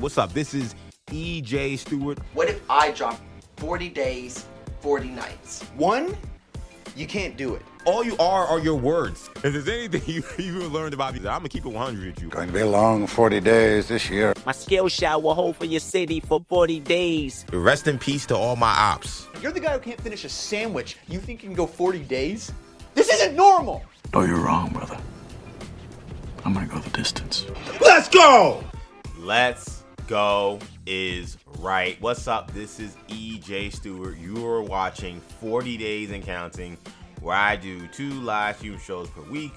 What's up? This is EJ Stewart. What if I drop 40 days, 40 nights? One, you can't do it. All you are your words. If there's anything you learned about me, I'm going to keep it 100 with you. Going to be a long 40 days this year. My skill shot will hold for your city for 40 days. Rest in peace to all my ops. You're the guy who can't finish a sandwich. You think you can go 40 days? This isn't normal! Oh, you're wrong, brother. I'm gonna go the distance. Let's go! Let's go is right. What's up? This is EJ Stewart. You are watching 40 Days and Counting, where I do 2 live stream shows per week.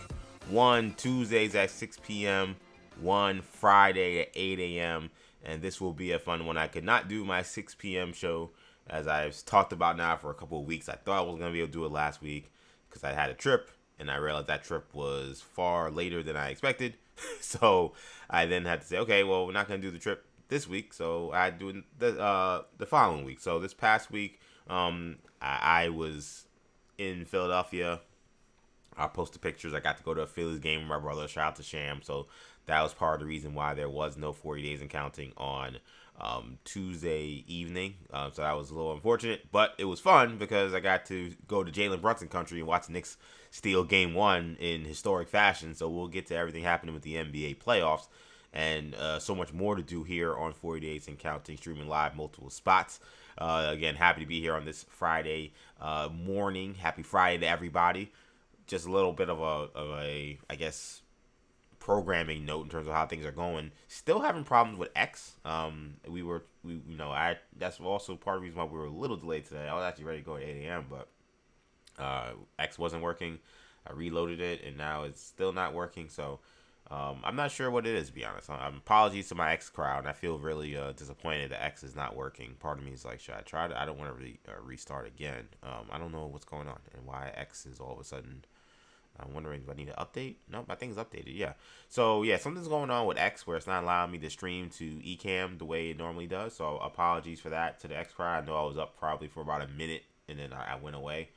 One Tuesdays at 6 p.m., one Friday at 8 a.m., and this will be a fun one. I could not do my 6 p.m. show, as I've talked about now for a couple of weeks. I thought I was going to be able to do it last week because I had a trip, and I realized that trip was far later than I expected. So I then had to say, okay, well, we're not going to do the trip this week, so I do it the following week. So this past week, I was in Philadelphia. I posted pictures. I got to go to a Phillies game with my brother. Shout out to Sham. So that was part of the reason why there was no 40 Days and Counting on Tuesday evening. So that was a little unfortunate, but it was fun because I got to go to Jalen Brunson country and watch the Knicks steal Game 1 in historic fashion. So we'll get to everything happening with the NBA playoffs and so much more to do here on 40 Days and Counting, streaming live multiple spots. Again, happy to be here on this Friday morning. Happy Friday to everybody. Just a little bit of a I guess, programming note in terms of how things are going. Still having problems with X. That's also part of the reason why we were a little delayed today. I was actually ready to go at 8 a.m., but X wasn't working. I reloaded it, and now it's still not working. So I'm not sure what it is, to be honest. Apologies to my X crowd, and I feel really disappointed that X is not working. Part of me is like, should I try it? I don't want to restart again. I don't know what's going on and why X is all of a sudden. I'm wondering, do I need to update? Nope, I think it's updated, yeah. So, yeah, something's going on with X where it's not allowing me to stream to Ecamm the way it normally does. So, apologies for that to the X crowd. I know I was up probably for about a minute, and then I went away.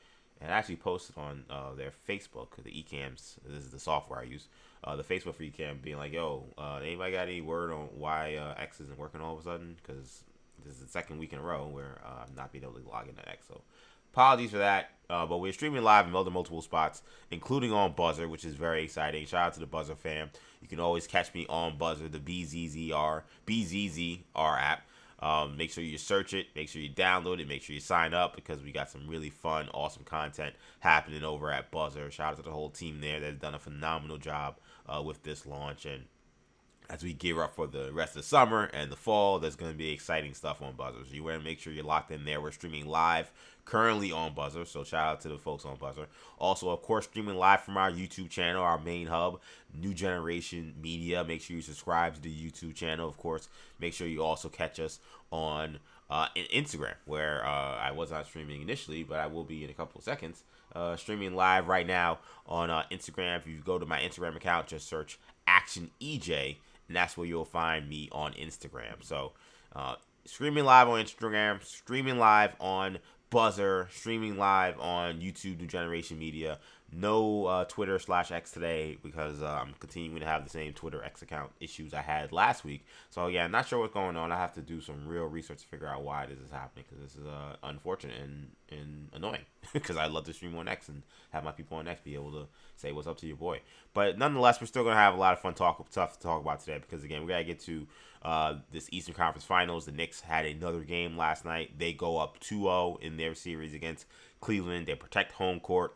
And I actually posted on their Facebook, the Ecamm's, this is the software I use, the Facebook for Ecamm, being like, yo, anybody got any word on why X isn't working all of a sudden? Because this is the second week in a row where I'm not being able to log into X. So, apologies for that, but we're streaming live in multiple spots, including on Buzzer, which is very exciting. Shout out to the Buzzer fam. You can always catch me on Buzzer, the BZZR app. Make sure you search it, make sure you download it, make sure you sign up because we got some really fun, awesome content happening over at Buzzer. Shout out to the whole team there that's done a phenomenal job with this launch. And as we gear up for the rest of the summer and the fall, there's going to be exciting stuff on Buzzer. So you want to make sure you're locked in there. We're streaming live currently on Buzzer, so shout out to the folks on Buzzer. Also, of course, streaming live from our YouTube channel, our main hub, New Generation Media. Make sure you subscribe to the YouTube channel, of course. Make sure you also catch us on Instagram, where I was not streaming initially, but I will be in a couple of seconds. Streaming live right now on Instagram. If you go to my Instagram account, just search Action EJ, and that's where you'll find me on Instagram. So, streaming live on Instagram, streaming live on Buzzer, streaming live on YouTube, New Generation Media. No Twitter/X today because I'm continuing to have the same Twitter X account issues I had last week. So, yeah, I'm not sure what's going on. I have to do some real research to figure out why this is happening because this is unfortunate and annoying because I love to stream on X and have my people on X be able to say what's up to your boy. But nonetheless, we're still going to have a lot of fun stuff to talk about today because, again, we got to get to this Eastern Conference Finals. The Knicks had another game last night. They go up 2-0 in their series against Cleveland. They protect home court.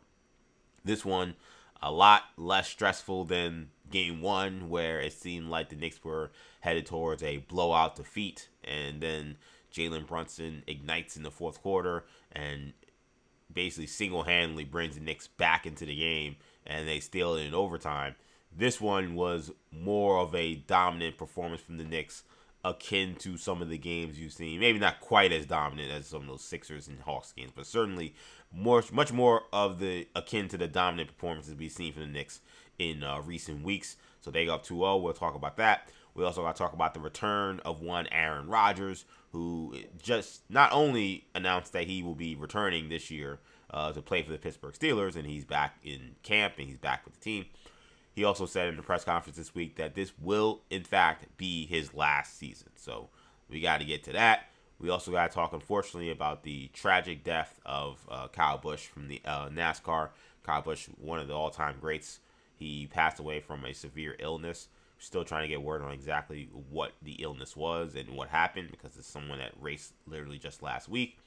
This one, a lot less stressful than Game 1, where it seemed like the Knicks were headed towards a blowout defeat. And then Jalen Brunson ignites in the fourth quarter and basically single-handedly brings the Knicks back into the game, and they steal it in overtime. This one was more of a dominant performance from the Knicks, akin to some of the games you've seen. Maybe not quite as dominant as some of those Sixers and Hawks games, but certainly much more of the akin to the dominant performances we've seen from the Knicks in recent weeks. So they go up 2-0. We'll talk about that. We also got to talk about the return of one Aaron Rodgers, who just not only announced that he will be returning this year to play for the Pittsburgh Steelers, and he's back in camp and he's back with the team. he also said in the press conference this week that this will, in fact, be his last season. So we got to get to that. We also got to talk, unfortunately, about the tragic death of Kyle Busch from the NASCAR. Kyle Busch, one of the all-time greats. He passed away from a severe illness. Still trying to get word on exactly what the illness was and what happened, because it's someone that raced literally just last week.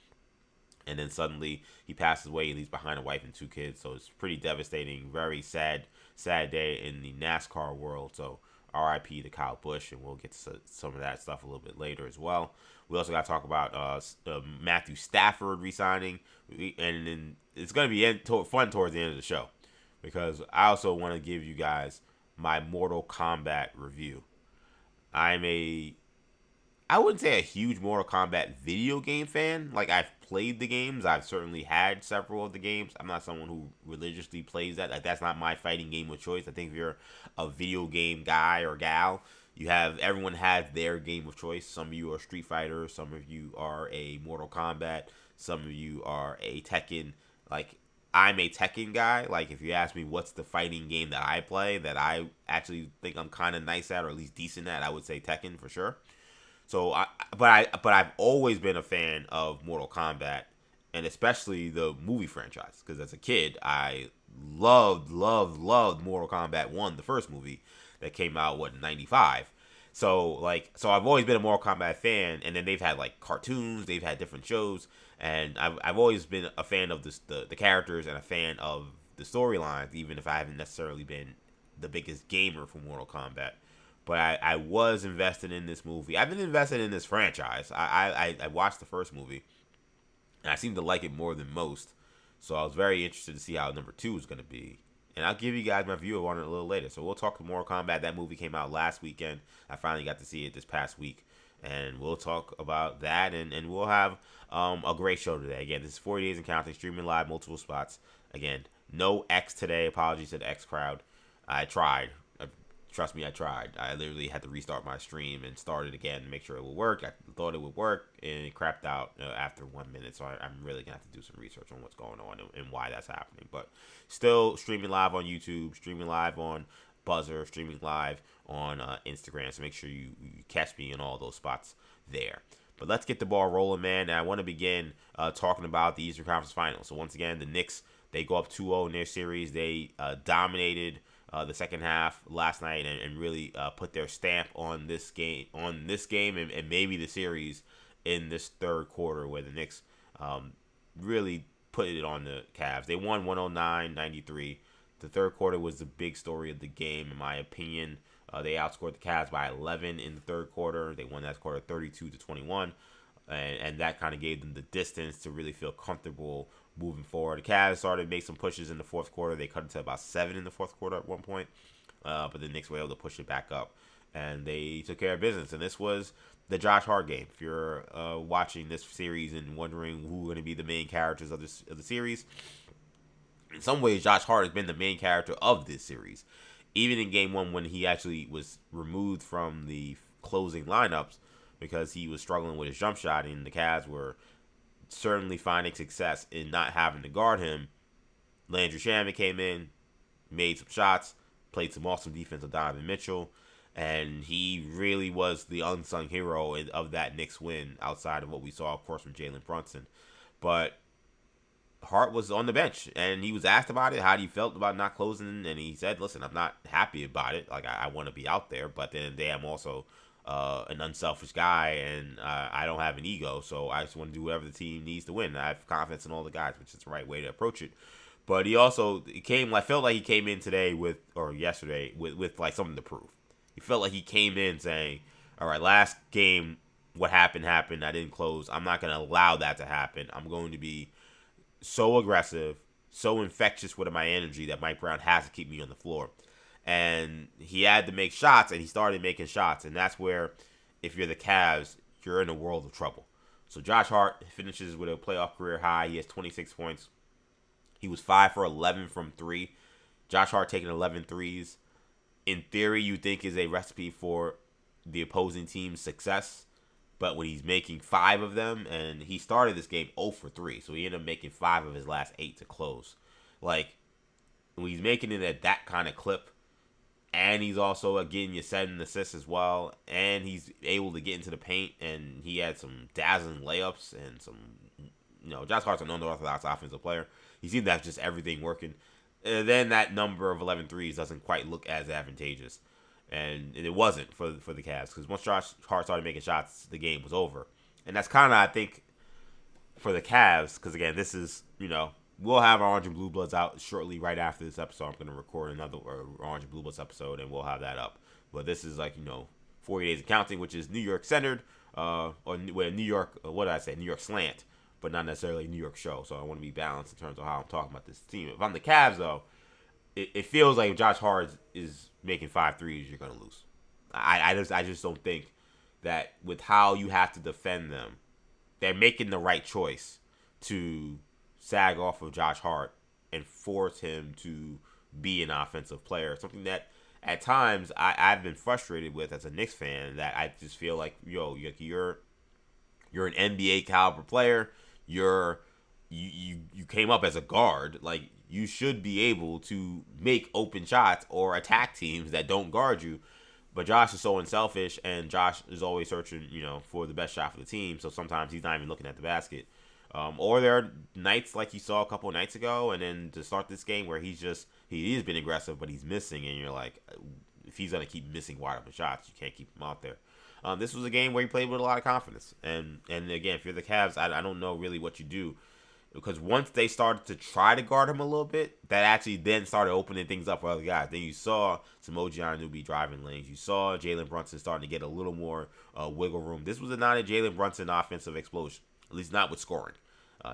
And then suddenly he passes away. He leaves behind a wife and 2 kids. So it's pretty devastating. Very sad day in the NASCAR world. So RIP to Kyle Busch, and we'll get to some of that stuff a little bit later as well. We also got to talk about Matthew Stafford resigning. And then it's going to be fun towards the end of the show, because I also want to give you guys my Mortal Kombat review. I wouldn't say a huge Mortal Kombat video game fan. Like, I've played the games. I've certainly had several of the games. I'm not someone who religiously plays that. Like, that's not my fighting game of choice. I think if you're a video game guy or gal, everyone has their game of choice. Some of you are Street Fighter. Some of you are a Mortal Kombat. Some of you are a Tekken. Like, I'm a Tekken guy. Like, if you ask me what's the fighting game that I play that I actually think I'm kind of nice at, or at least decent at, I would say Tekken for sure. So, but I've always been a fan of Mortal Kombat, and especially the movie franchise, because as a kid, I loved Mortal Kombat 1, the first movie that came out, in 95. So I've always been a Mortal Kombat fan, and then they've had, like, cartoons, they've had different shows, and I've always been a fan of the characters and a fan of the storylines, even if I haven't necessarily been the biggest gamer for Mortal Kombat. But I was invested in this movie. I've been invested in this franchise. I watched the first movie, and I seem to like it more than most. So I was very interested to see how number 2 is going to be. And I'll give you guys my view on it a little later. So we'll talk to Mortal Kombat. That movie came out last weekend. I finally got to see it this past week. And we'll talk about that. And we'll have a great show today. Again, this is 40 Days and Counting, streaming live, multiple spots. Again, no X today. Apologies to the X crowd. I tried. Trust me, I tried. I literally had to restart my stream and start it again to make sure it would work. I thought it would work, and it crapped out after 1 minute. So I'm really going to have to do some research on what's going on and why that's happening. But still streaming live on YouTube, streaming live on Buzzer, streaming live on Instagram. So make sure you catch me in all those spots there. But let's get the ball rolling, man. And I want to begin talking about the Eastern Conference Finals. So once again, the Knicks, they go up 2-0 in their series. They dominated the second half last night and really put their stamp on this game and maybe the series in this third quarter, where the Knicks really put it on the Cavs. They won 109-93. The third quarter was the big story of the game, in my opinion. They outscored the Cavs by 11 in the third quarter. They won that quarter 32-21, and that kind of gave them the distance to really feel comfortable moving forward. The Cavs started to make some pushes in the fourth quarter. They cut it to about 7 in the fourth quarter at one point. But the Knicks were able to push it back up, and they took care of business. And this was the Josh Hart game. If you're watching this series and wondering who are going to be the main characters of the series, in some ways, Josh Hart has been the main character of this series. Even in game 1, when he actually was removed from the closing lineups because he was struggling with his jump shot, and the Cavs were certainly finding success in not having to guard him. Landry Shamet came in, made some shots, played some awesome defense with Donovan Mitchell, and he really was the unsung hero of that Knicks win, outside of what we saw, of course, from Jalen Brunson. But Hart was on the bench, and he was asked about it, how he felt about not closing, and he said, listen, I'm not happy about it. Like, I want to be out there, but then I'm also an unselfish guy, and I don't have an ego, so I just want to do whatever the team needs to win. I have confidence in all the guys, which is the right way to approach it. But he also felt like he came in today yesterday with like something to prove. He felt like he came in saying, all right, last game, what happened. I didn't close. I'm not going to allow that to happen. I'm going to be so aggressive, so infectious with my energy that Mike Brown has to keep me on the floor. And he had to make shots, and he started making shots. And that's where, if you're the Cavs, you're in a world of trouble. So Josh Hart finishes with a playoff career high. He has 26 points. He was 5 for 11 from 3. Josh Hart taking 11 threes, in theory, you think is a recipe for the opposing team's success. But when he's making 5 of them, and he started this game 0 for 3, so he ended up making 5 of his last 8 to close. Like, when he's making it at that kind of clip, and he's also getting you 7 assists as well, and he's able to get into the paint, and he had some dazzling layups and some, Josh Hart's an unorthodox offensive player. He seemed to have just everything working. And then that number of 11 threes doesn't quite look as advantageous, and it wasn't for the Cavs, because once Josh Hart started making shots, the game was over. And that's kind of, I think, for the Cavs, because again, this is, we'll have our Orange and Blue Bloods out shortly right after this episode. I'm going to record another Orange and Blue Bloods episode, and we'll have that up. But this is 40 Days of Counting, which is New York centered, or New York, what did I say? New York slant, but not necessarily a New York show. So I want to be balanced in terms of how I'm talking about this team. If I'm the Cavs, though, it feels like if Josh Hart is making 5 threes, you're going to lose. I just don't think that with how you have to defend them, they're making the right choice to sag off of Josh Hart and force him to be an offensive player. Something that at times I've been frustrated with as a Knicks fan, that I just feel like, you're an NBA caliber player. You came up as a guard. Like, you should be able to make open shots or attack teams that don't guard you. But Josh is so unselfish, and Josh is always searching, for the best shot for the team. So sometimes he's not even looking at the basket. Or there are nights like you saw a couple of nights ago, and then to start this game where he has been aggressive, but he's missing, and you're like, if he's going to keep missing wide open shots, you can't keep him out there. This was a game where he played with a lot of confidence. And again, if you're the Cavs, I don't know really what you do. Because once they started to try to guard him a little bit, that actually then started opening things up for other guys. Then you saw some OG Anunoby driving lanes. You saw Jalen Brunson starting to get a little more wiggle room. This was not a Jalen Brunson offensive explosion, at least not with scoring.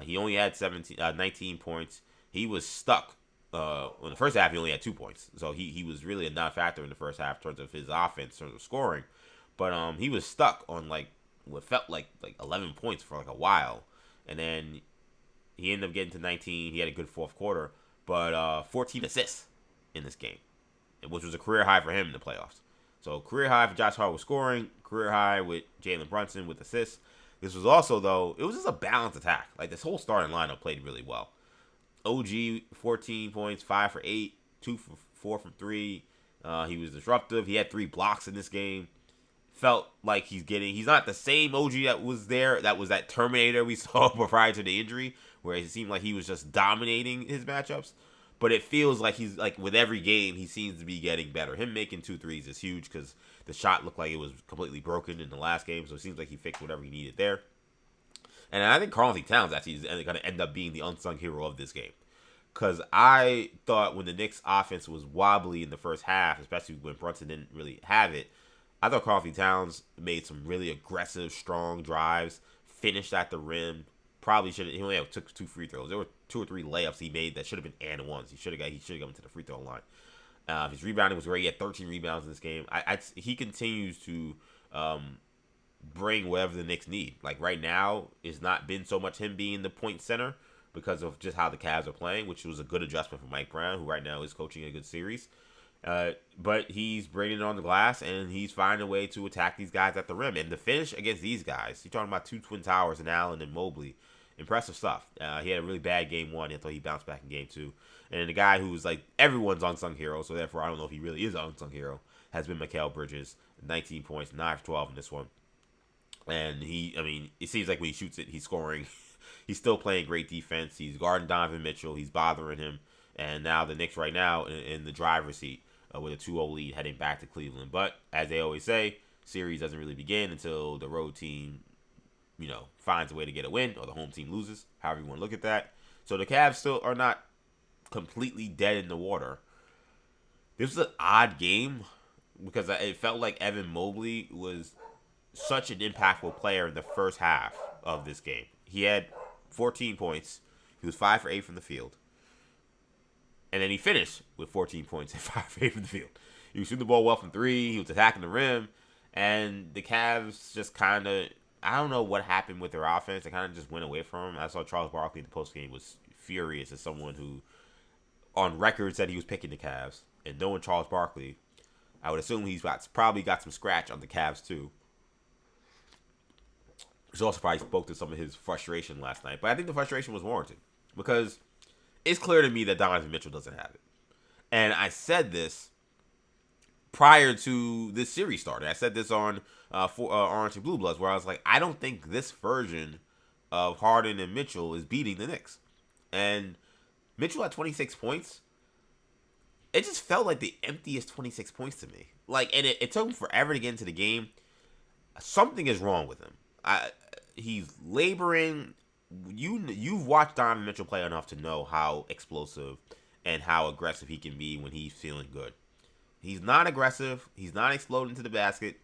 He only had 19 points. He was stuck. In the first half, he only had 2 points. So he was really a non-factor in the first half in terms of his offense, in terms of scoring. But he was stuck on what felt like 11 points for a while. And then he ended up getting to 19. He had a good fourth quarter, but 14 assists in this game, which was a career high for him in the playoffs. So career high for Josh Hart with scoring, career high with Jalen Brunson with assists. This was also, though, it was just a balanced attack. This whole starting lineup played really well. OG, 14 points, 5 for 8, 2 for 4 from 3. He was disruptive. He had 3 blocks in this game. Felt like he's not the same OG that was there. That was that Terminator we saw prior to the injury, where it seemed like he was just dominating his matchups. But it feels like he's with every game, he seems to be getting better. Him making 2 threes is huge, because the shot looked like it was completely broken in the last game. So it seems like he fixed whatever he needed there. And I think Karl-Anthony Towns actually is going to end up being the unsung hero of this game. Because I thought when the Knicks offense was wobbly in the first half, especially when Brunson didn't really have it, I thought Karl-Anthony Towns made some really aggressive, strong drives, finished at the rim. Probably should have. He only took 2 free throws. There were 2 or 3 layups he made that should have been and ones. He should have gone to the free throw line. His rebounding was great. He had 13 rebounds in this game. He continues to bring whatever the Knicks need. Right now, it's not been so much him being the point center because of just how the Cavs are playing, which was a good adjustment for Mike Brown, who right now is coaching a good series. But he's bringing it on the glass, and he's finding a way to attack these guys at the rim. And the finish against these guys, you're talking about 2 Twin Towers and Allen and Mobley. Impressive stuff. He had a really bad game 1 until he bounced back in game 2. And the guy who's everyone's unsung hero, so therefore I don't know if he really is an unsung hero, has been Mikal Bridges. 19 points, 9 for 12 in this one. And it seems like when he shoots it, he's scoring. He's still playing great defense. He's guarding Donovan Mitchell. He's bothering him. And now the Knicks right now in the driver's seat with a 2-0 lead heading back to Cleveland. But as they always say, series doesn't really begin until the road team, finds a way to get a win, or the home team loses, however you want to look at that. So the Cavs still are not completely dead in the water. This was an odd game because it felt like Evan Mobley was such an impactful player in the first half of this game. He had 14 points. He was 5 for 8 from the field. And then he finished with 14 points and 5 for 8 from the field. He was shooting the ball well from 3. He was attacking the rim. And the Cavs just kind of, I don't know what happened with their offense. They kind of just went away from him. I saw Charles Barkley in the postgame was furious as someone who, on record, said he was picking the Cavs. And knowing Charles Barkley, I would assume he's probably got some scratch on the Cavs too. Which also probably spoke to some of his frustration last night. But I think the frustration was warranted. Because it's clear to me that Donovan Mitchell doesn't have it. And I said this prior to this series started. I said this on Orange and Blue Bloods, where I was like, I don't think this version of Harden and Mitchell is beating the Knicks. And Mitchell had 26 points. It just felt like the emptiest 26 points to me. Like, and it took him forever to get into the game. Something is wrong with him. He's laboring. You've watched Donovan Mitchell play enough to know how explosive and how aggressive he can be when he's feeling good. He's not aggressive. He's not exploding to the basket.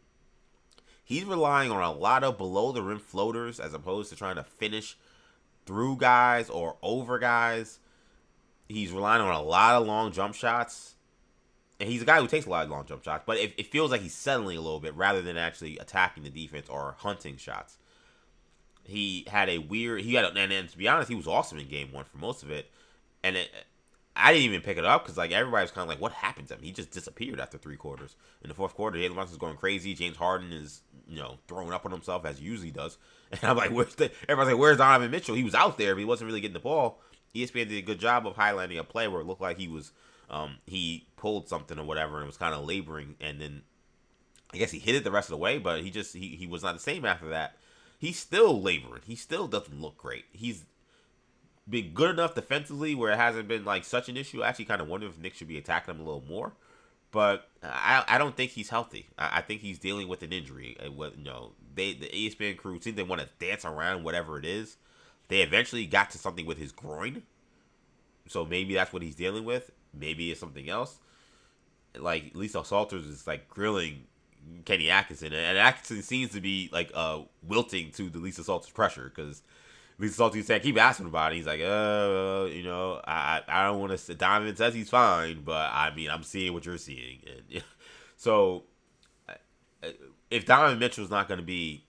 He's relying on a lot of below-the-rim floaters as opposed to trying to finish through guys or over guys. He's relying on a lot of long jump shots. And he's a guy who takes a lot of long jump shots. But it feels like he's settling a little bit rather than actually attacking the defense or hunting shots. He had a weird... And to be honest, he was awesome in Game 1 for most of it. And I didn't even pick it up because like everybody was kind of like, what happened to him? He just disappeared after 3 quarters. In the fourth quarter, Jalen Brunson's going crazy. James Harden is, throwing up on himself as he usually does. And I'm like, everybody's like, where's Donovan Mitchell? He was out there, but he wasn't really getting the ball. ESPN did a good job of highlighting a play where it looked like he was, he pulled something or whatever and was kind of laboring. And then I guess he hit it the rest of the way, but he was not the same after that. He's still laboring. He still doesn't look great. He's been good enough defensively where it hasn't been like such an issue. I actually kind of wonder if Nick should be attacking him a little more, but I don't think he's healthy. I think he's dealing with an injury. The ESPN crew seems they want to dance around whatever it is. They eventually got to something with his groin, so maybe that's what he's dealing with. Maybe it's something else. Like Lisa Salters is like grilling Kenny Atkinson, and Atkinson seems to be like wilting to the Lisa Salters pressure because Lisa Salters said, keep asking about it. He's like, I don't want to. Donovan says he's fine, but I mean, I'm seeing what you're seeing, and so if Donovan Mitchell's not going to be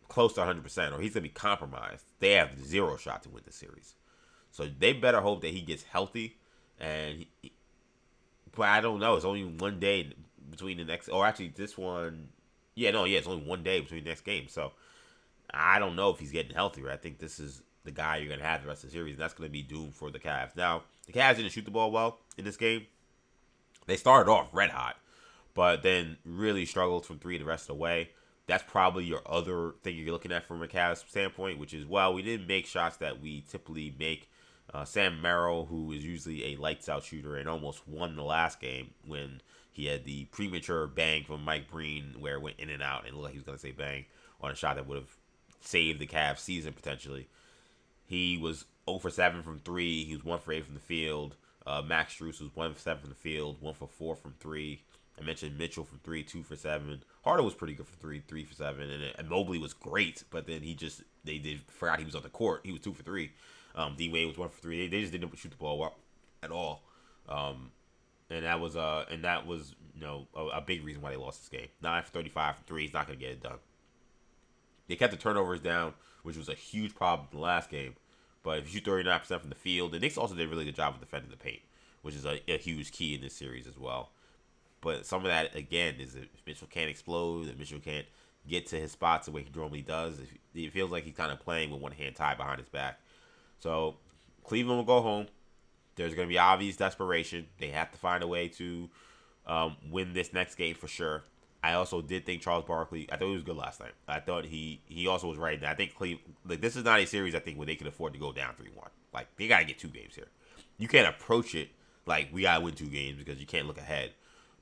close to 100% or he's going to be compromised, they have 0 shot to win the series. So they better hope that he gets healthy. But I don't know. It's only one day between the next, or actually this one. It's only one day between the next game. So I don't know if he's getting healthier. I think this is the guy you're going to have the rest of the series, and that's going to be doomed for the Cavs. Now, the Cavs didn't shoot the ball well in this game. They started off red hot, but then really struggled from 3 the rest of the way. That's probably your other thing you're looking at from a Cavs standpoint, which is, well, we didn't make shots that we typically make. Sam Merrill, who is usually a lights-out shooter and almost won the last game when he had the premature bang from Mike Breen where it went in and out, and it looked like he was going to say bang on a shot that would have saved the Cavs season potentially. He was 0 for 7 from 3. He was 1 for 8 from the field. Max Strus was 1 for 7 from the field, 1 for 4 from 3. I mentioned Mitchell from 3, 2 for 7. Harder was pretty good for 3, 3 for 7. And Mobley was great, but then they forgot he was on the court. He was 2 for 3. D Wade was 1 for 3. They just didn't shoot the ball up at all. And that was a big reason why they lost this game. 9 for 35 from 3. He's not going to get it done. They kept the turnovers down, which was a huge problem in the last game. But if you shoot 39% from the field, the Knicks also did a really good job of defending the paint, which is a huge key in this series as well. But some of that, again, is if Mitchell can't explode, if Mitchell can't get to his spots the way he normally does, it feels like he's kind of playing with one hand tied behind his back. So Cleveland will go home. There's going to be obvious desperation. They have to find a way to win this next game for sure. I also did think Charles Barkley, I thought he was good last night. I thought he also was right. I think Cleveland, this is not a series, I think, where they can afford to go down 3-1. Like, they got to get 2 games here. You can't approach it like we got to win 2 games because you can't look ahead.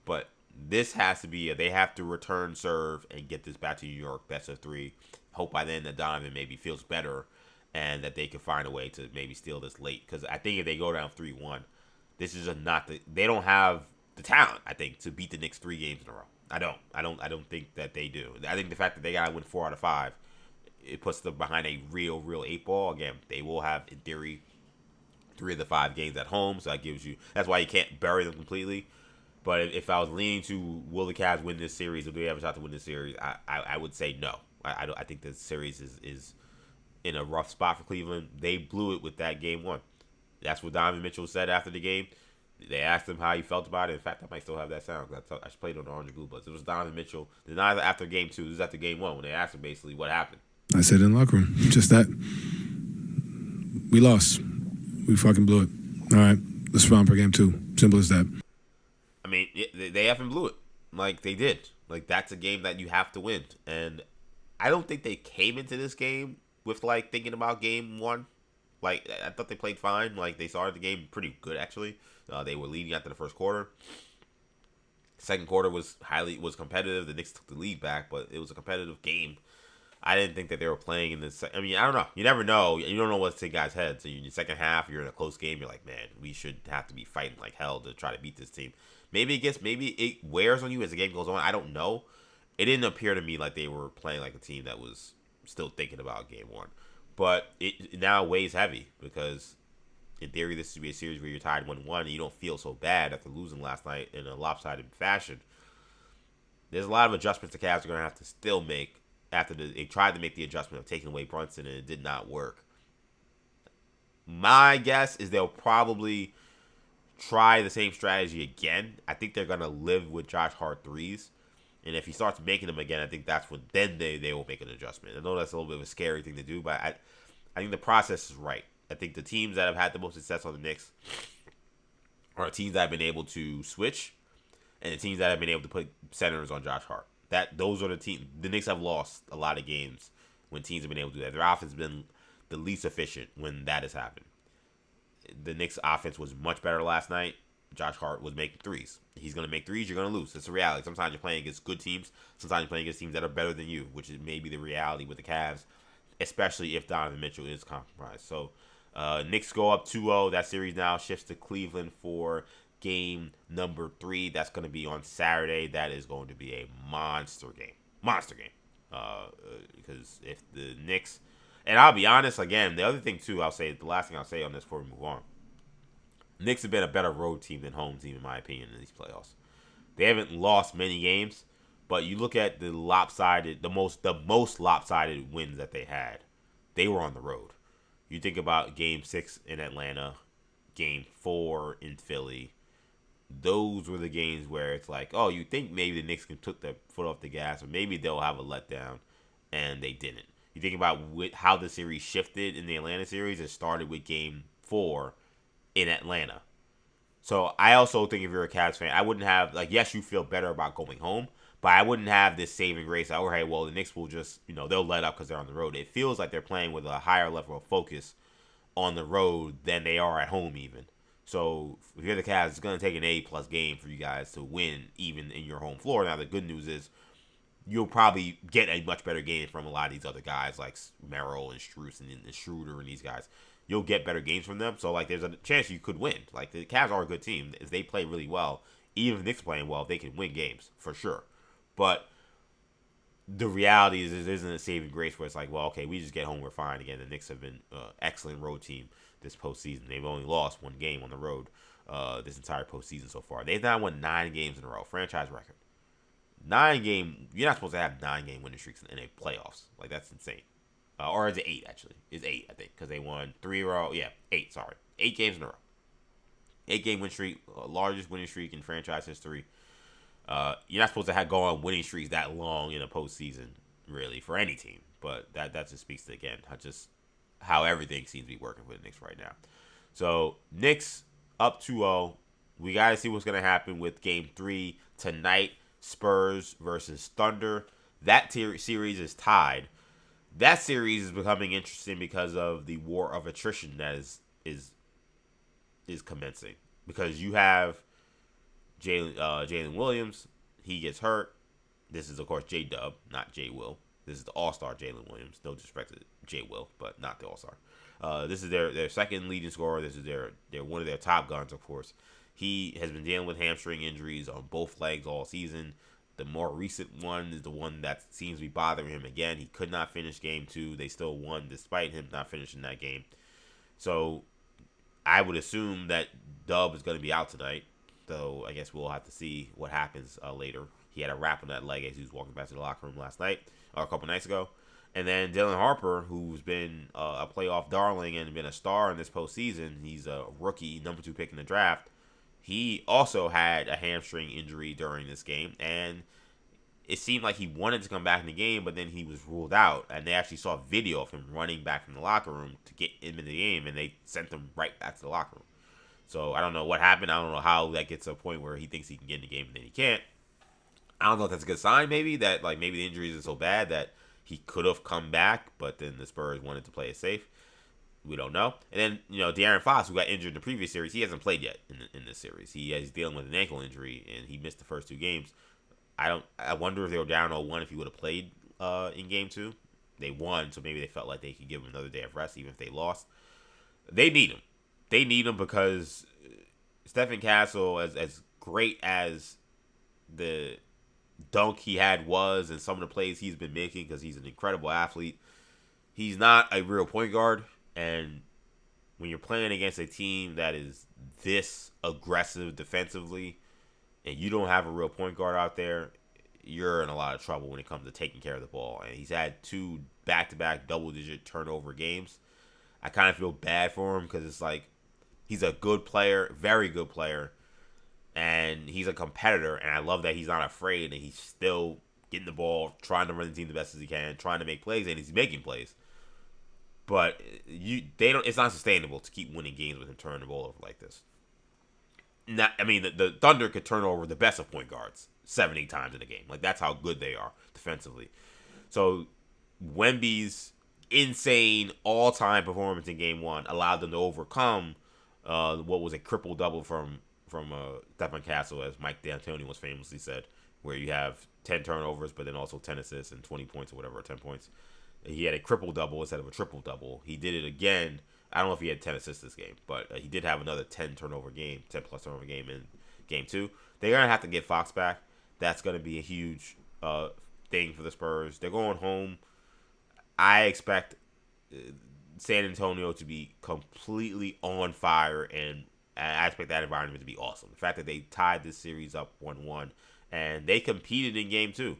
But this has to be, they have to return serve and get this back to New York, best of 3. Hope by then that Donovan maybe feels better and that they can find a way to maybe steal this late. Because I think if they go down 3-1, this is they don't have the talent, I think, to beat the Knicks 3 games in a row. I don't think that they do. I think the fact that they got to win 4 out of 5, it puts them behind a real 8 ball. Again, they will have, in theory, 3 of the 5 games at home. So that's why you can't bury them completely. But if I was leaning to will the Cavs win this series, or do they have a shot to win this series, I would say no. I think the series is in a rough spot for Cleveland. They blew it with that game 1. That's what Donovan Mitchell said after the game. They asked him how he felt about it. In fact, I might still have that sound. I played on the Orange and Blue Bloods. It was Donovan Mitchell. Not after game 2. It was after game 1 when they asked him basically what happened. I said in the locker room, just that. We lost. We fucking blew it. All right, let's round for game 2. Simple as that. I mean, they haven't blew it. Like, they did. Like, that's a game that you have to win. And I don't think they came into this game with, like, thinking about game one. Like, I thought they played fine. Like, they started the game pretty good, actually. They were leading after the first quarter. Second quarter was competitive. The Knicks took the lead back, but it was a competitive game. I didn't think that they were playing in this. I mean, I don't know. You never know. You don't know what's in guys' heads. So in the second half, you're in a close game. You're like, man, we should have to be fighting like hell to try to beat this team. Maybe it wears on you as the game goes on. I don't know. It didn't appear to me like they were playing like a team that was still thinking about game one. But it now weighs heavy because, in theory, this should be a series where you're tied 1-1 and you don't feel so bad after losing last night in a lopsided fashion. There's a lot of adjustments the Cavs are going to have to still make after they tried to make the adjustment of taking away Brunson and it did not work. My guess is they'll probably try the same strategy again. I think they're going to live with Josh Hart threes. And if he starts making them again, I think that's when then they will make an adjustment. I know that's a little bit of a scary thing to do, but I think the process is right. I think the teams that have had the most success on the Knicks are teams that have been able to switch and the teams that have been able to put centers on Josh Hart. Those are the teams. The Knicks have lost a lot of games when teams have been able to do that. Their offense has been the least efficient when that has happened. The Knicks' offense was much better last night. Josh Hart was making threes. He's going to make threes. You're going to lose. It's a reality. Sometimes you're playing against good teams. Sometimes you're playing against teams that are better than you, which is maybe the reality with the Cavs, especially if Donovan Mitchell is compromised. So, Knicks go up 2-0. That series now shifts to Cleveland for game number 3. That's going to be on Saturday. That is going to be a monster game. Because if the Knicks, and I'll be honest, again, the other thing too, the last thing I'll say on this before we move on. Knicks have been a better road team than home team, in my opinion, in these playoffs. They haven't lost many games, but you look at the most lopsided wins that they had. They were on the road. You think about Game 6 in Atlanta, Game 4 in Philly. Those were the games where it's like, oh, you think maybe the Knicks can took their foot off the gas, or maybe they'll have a letdown, and they didn't. You think about how the series shifted in the Atlanta series. It started with Game 4 in Atlanta. So I also think if you're a Cavs fan, I wouldn't have, like, yes, you feel better about going home, but I wouldn't have this saving grace. Oh, hey, well, the Knicks will just, they'll let up because they're on the road. It feels like they're playing with a higher level of focus on the road than they are at home even. So if you're the Cavs, it's going to take an A+ game for you guys to win even in your home floor. Now, the good news is you'll probably get a much better game from a lot of these other guys like Merrill and Strus and Schroeder and these guys. You'll get better games from them. So, like, there's a chance you could win. Like, the Cavs are a good team. If they play really well, even if the Knicks playing well, they can win games for sure. But the reality is there isn't a saving grace where it's like, well, okay, we just get home, we're fine. Again, the Knicks have been an excellent road team this postseason. They've only lost one game on the road this entire postseason so far. They've now won 9 games in a row. Franchise record. 9-game. You're not supposed to have 9-game winning streaks in a playoffs. Like, that's insane. Or is it 8, actually? It's 8, I think, because they won 3 in a row. Yeah, 8, sorry. 8 games in a row. 8-game win streak, largest winning streak in franchise history. You're not supposed to go on winning streaks that long in a postseason, really, for any team. But that just speaks to, again, how everything seems to be working for the Knicks right now. So, Knicks up 2-0. We got to see what's going to happen with Game 3 tonight. Spurs versus Thunder. That series is tied. That series is becoming interesting because of the war of attrition that is commencing. Because you have Jalen Williams. He gets hurt. This is, of course, J-Dub, not J-Will. This is the all-star Jalen Williams. No disrespect to J-Will, but not the all-star. This is their second leading scorer. This is their one of their top guns, of course. He has been dealing with hamstring injuries on both legs all season. The more recent one is the one that seems to be bothering him again. He could not finish Game 2. They still won despite him not finishing that game. So I would assume that Dub is going to be out tonight. Though I guess we'll have to see what happens later. He had a wrap on that leg as he was walking back to the locker room last night, or a couple nights ago. And then Dylan Harper, who's been a playoff darling and been a star in this postseason. He's a rookie, number 2 pick in the draft. He also had a hamstring injury during this game, and it seemed like he wanted to come back in the game, but then he was ruled out, and they actually saw a video of him running back from the locker room to get him in the game, and they sent him right back to the locker room. So I don't know what happened. I don't know how that gets to a point where he thinks he can get in the game and then he can't. I don't know if that's a good sign, maybe, that like maybe the injuries are so bad that he could have come back, but then the Spurs wanted to play it safe. We don't know. And then, De'Aaron Fox, who got injured in the previous series, he hasn't played yet in this series. He's dealing with an ankle injury, and he missed the first 2 games. I wonder if they were down 0-1 if he would have played in Game 2. They won, so maybe they felt like they could give him another day of rest, even if they lost. They need him. They need him because Stephen Castle, as great as the dunk he had was and some of the plays he's been making, because he's an incredible athlete, he's not a real point guard. And when you're playing against a team that is this aggressive defensively and you don't have a real point guard out there, you're in a lot of trouble when it comes to taking care of the ball. And he's had 2 back-to-back double-digit turnover games. I kind of feel bad for him because it's like he's a good player, very good player, and he's a competitor. And I love that he's not afraid and he's still getting the ball, trying to run the team the best as he can, trying to make plays, and he's making plays. But it's not sustainable to keep winning games with him turning the ball over like this. The Thunder could turn over the best of point guards 7-8 times in a game. Like, that's how good they are defensively. So Wemby's insane all-time performance in Game 1 allowed them to overcome what was a triple double from Stephen Castle, as Mike D'Antoni once famously said, where you have 10 turnovers, but then also 10 assists and 20 points or whatever, or 10 points. He had a triple-double instead of a triple-double. He did it again. I don't know if he had 10 assists this game, but he did have another 10-plus turnover game in Game 2. They're going to have to get Fox back. That's going to be a huge thing for the Spurs. They're going home. I expect San Antonio to be completely on fire, and I expect that environment to be awesome. The fact that they tied this series up 1-1, and they competed in Game 2.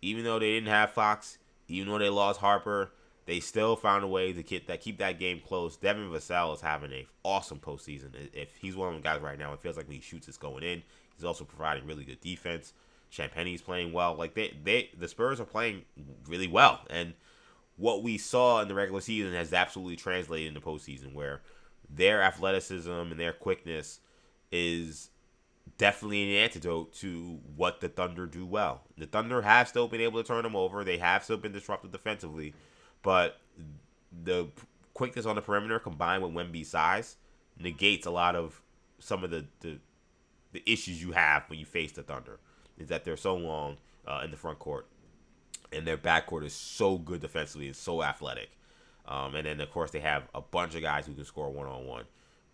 Even though they didn't have Fox, even though they lost Harper, they still found a way to keep that game close. Devin Vassell is having an awesome postseason. If he's one of the guys right now, it feels like when he shoots, it's going in. He's also providing really good defense. Champagne's playing well. Like the Spurs are playing really well, and what we saw in the regular season has absolutely translated in the postseason, where their athleticism and their quickness is definitely an antidote to what the Thunder do well. The Thunder have still been able to turn them over. They have still been disruptive defensively, but the quickness on the perimeter combined with Wemby's size negates a lot of some of the issues you have when you face the Thunder. Is that they're so long in the front court, and their backcourt is so good defensively and so athletic. And then, of course, they have a bunch of guys who can score one-on-one.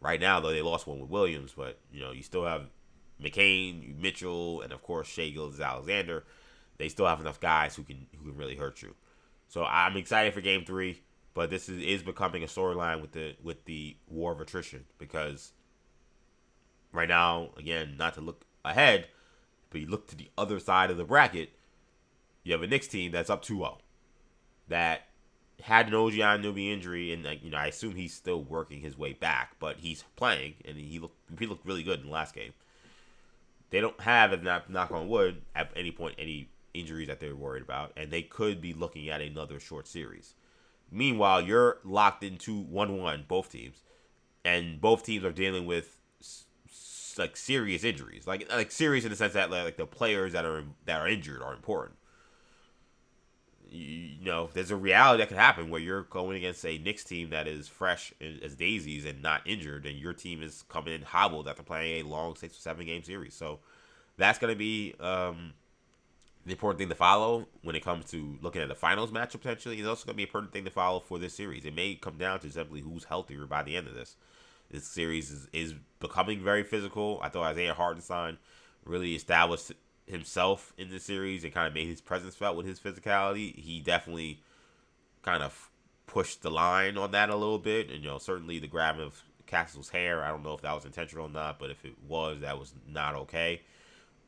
Right now, though, they lost one with Williams, but you still have McCain, Mitchell, and of course Shai Gilgeous-Alexander. They still have enough guys who can really hurt you. So I'm excited for Game 3, but this is becoming a storyline with the war of attrition, because right now, again, not to look ahead, but you look to the other side of the bracket, you have a Knicks team that's up 2-0 that had an OG Anunoby injury, and I assume he's still working his way back, but he's playing, and he looked really good in the last game. They don't have, knock on wood, at any point any injuries that they're worried about, and they could be looking at another short series. Meanwhile, you're locked into 1-1, both teams, and both teams are dealing with like serious injuries, like serious in the sense that like the players that are injured are important. There's a reality that could happen where you're going against a Knicks team that is fresh as daisies and not injured, and your team is coming in hobbled after playing a long 6 or 7 game series. So that's going to be the important thing to follow when it comes to looking at the finals matchup potentially. It's also going to be an important thing to follow for this series. It may come down to simply who's healthier by the end of this. This series is becoming very physical. I thought Isaiah Hartenstein really established himself in this series and kind of made his presence felt with his physicality. He definitely kind of pushed the line on that a little bit, and certainly the grabbing of Castle's hair, I don't know if that was intentional or not, but if it was, that was not okay.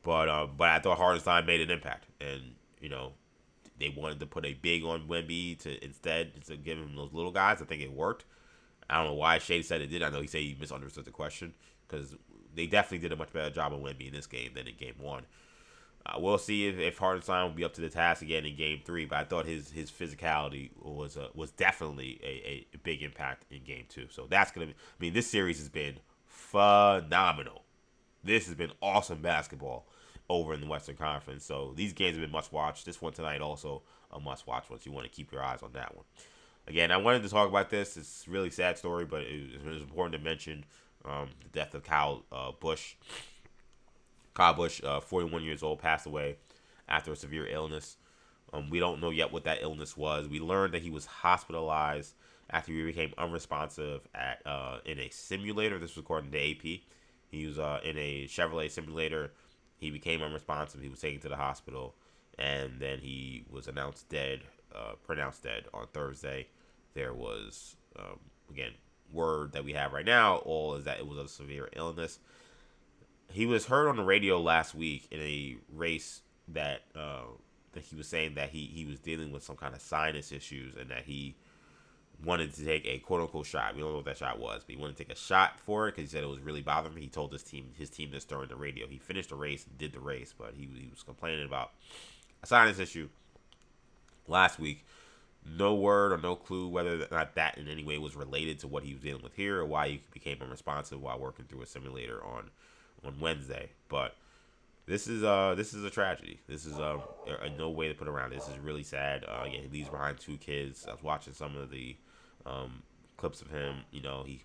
But I thought Hartenstein made an impact, and they wanted to put a big on Wemby instead of giving him those little guys. I think it worked. I don't know why Shea said it did. I know he said he misunderstood the question, because they definitely did a much better job of Wemby in this game than in Game 1. We'll see if Hartenstein will be up to the task again in Game 3, but I thought his physicality was definitely a big impact in Game 2. So that's going to be – this series has been phenomenal. This has been awesome basketball over in the Western Conference. So these games have been must watch. This one tonight also a must watch once you want to keep your eyes on that one. Again, I wanted to talk about this. It's a really sad story, but it was important to mention the death of Kyle Busch. Kyle Busch, 41 years old, passed away after a severe illness. We don't know yet what that illness was. We learned that he was hospitalized after he became unresponsive in a simulator. This was according to AP. He was in a Chevrolet simulator. He became unresponsive. He was taken to the hospital, and then he was pronounced dead on Thursday. There was, again, word that we have right now, all is that it was a severe illness. He was heard on the radio last week in a race that he was saying that he was dealing with some kind of sinus issues and that he wanted to take a quote-unquote shot. We don't know what that shot was, but he wanted to take a shot for it because he said it was really bothering him. He told his team this during the radio. He finished the race and did the race, but he was complaining about a sinus issue last week. No word or no clue whether or not that in any way was related to what he was dealing with here or why he became unresponsive while working through a simulator on Wednesday. But this is a tragedy. This is no way to put around. This is really sad. Again, he leaves behind 2 kids. I was watching some of the clips of him. You know, he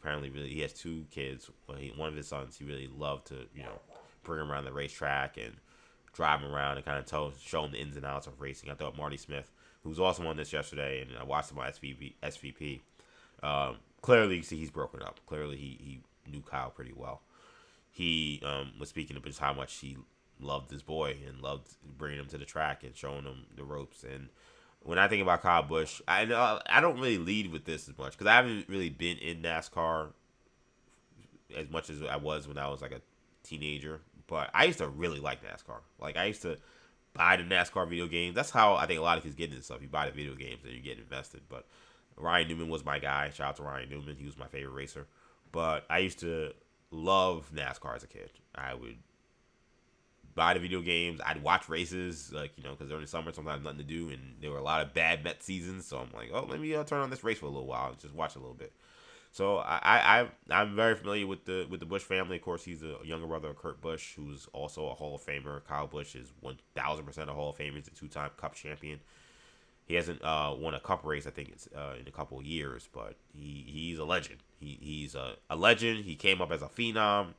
has 2 kids. One of his sons, he really loved to bring him around the racetrack and drive him around and kind of show him the ins and outs of racing. I thought Marty Smith, who was also on this yesterday, and I watched him on SVP. Clearly, you see he's broken up. Clearly, he knew Kyle pretty well. He was speaking of just how much he loved his boy and loved bringing him to the track and showing him the ropes. And when I think about Kyle Busch, I don't really lead with this as much because I haven't really been in NASCAR as much as I was when I was like a teenager. But I used to really like NASCAR. Like, I used to buy the NASCAR video games. That's how I think a lot of kids get into stuff. You buy the video games and you get invested. But Ryan Newman was my guy. Shout out to Ryan Newman. He was my favorite racer. But I used to love NASCAR as a kid. I would buy the video games. I'd watch races, because during the summer sometimes nothing to do, and there were a lot of bad Met seasons. So I'm like, oh, let me turn on this race for a little while and just watch a little bit. So I'm very familiar with the Busch family. Of course, he's a younger brother of Kurt Busch, who's also a Hall of Famer. Kyle Busch is 1,000% a Hall of Famer. He's a 2-time Cup champion. He hasn't won a Cup race, I think it's in a couple of years, but he's a legend. He's a legend. He came up as a phenom.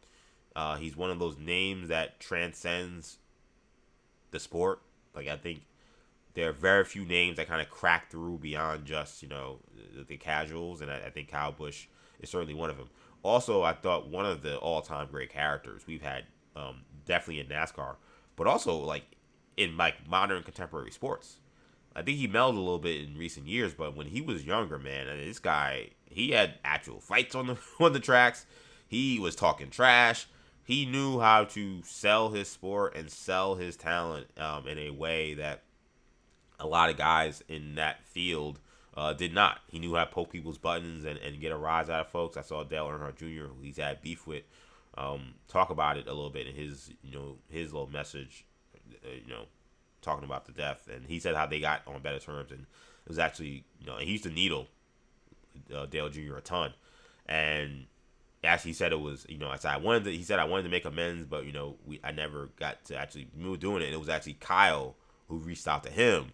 He's one of those names that transcends the sport. Like, I think there are very few names that kind of crack through beyond just, the casuals, and I think Kyle Busch is certainly one of them. Also, I thought one of the all-time great characters we've had, definitely in NASCAR, but also, like, in, like, modern contemporary sports. I think he melded a little bit in recent years, but when he was younger, man, this guy, he had actual fights on the tracks. He was talking trash. He knew how to sell his sport and sell his talent in a way that a lot of guys in that field did not. He knew how to poke people's buttons and get a rise out of folks. I saw Dale Earnhardt Jr., who he's had beef with, talk about it a little bit in his little message, talking about the death. And he said how they got on better terms. And it was actually, he used to needle Dale Jr. a ton. And as he said, it was, I wanted to make amends, but, I never got to actually doing it. And it was actually Kyle who reached out to him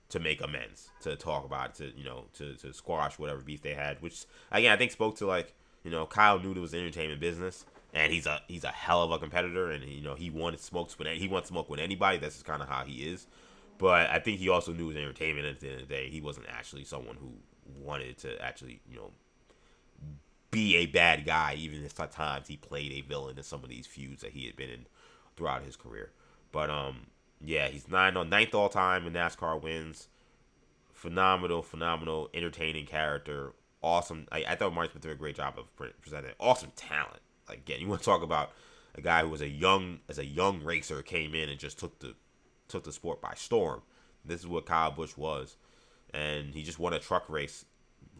to make amends, to talk about it, to squash whatever beef they had, which, again, I think spoke to, like, Kyle knew there was entertainment business, and he's a hell of a competitor, and, he wanted smoke with anybody. That's just kind of how he is. But I think he also knew it was entertainment at the end of the day. He wasn't actually someone who wanted to actually, be a bad guy, even if at times he played a villain in some of these feuds that he had been in throughout his career. But, yeah, he's ninth all time in NASCAR wins. Phenomenal, entertaining character. Awesome. I thought Marty Smith did a great job of presenting. Awesome talent. Like, again, you want to talk about a guy who was a young racer, came in and just took the sport by storm. This is what Kyle Busch was, and he just won a truck race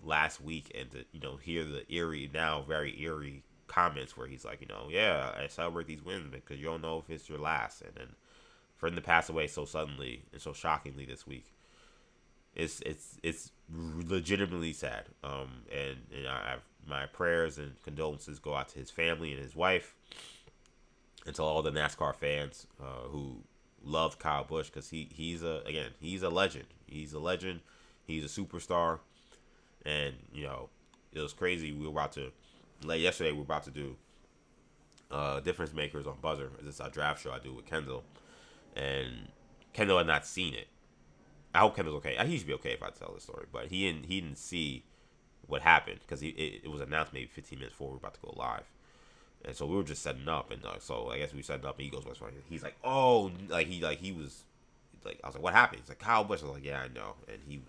last week. And to hear the very eerie comments where he's like, yeah, I celebrate these wins because you don't know if it's your last, and then for him to pass away so suddenly and so shockingly this week, it's legitimately sad. And I've my prayers and condolences go out to his family and his wife, and to all the NASCAR fans who love Kyle Busch, because he's a legend. He's a legend. He's a superstar, and it was crazy. Yesterday we were about to do difference makers on Buzzer. This is our draft show I do with Kendall, and Kendall had not seen it. I hope Kendall's okay. He should be okay if I tell this story, but he didn't see what happened, because it was announced maybe 15 minutes before we were about to go live. And so we were just setting up, and so I guess we were setting up, and he goes, "What's wrong?" He's like, "Oh," he was like, I was like, "What happened?" He's like, "Kyle Busch." I was like, "Yeah, I know." And he was,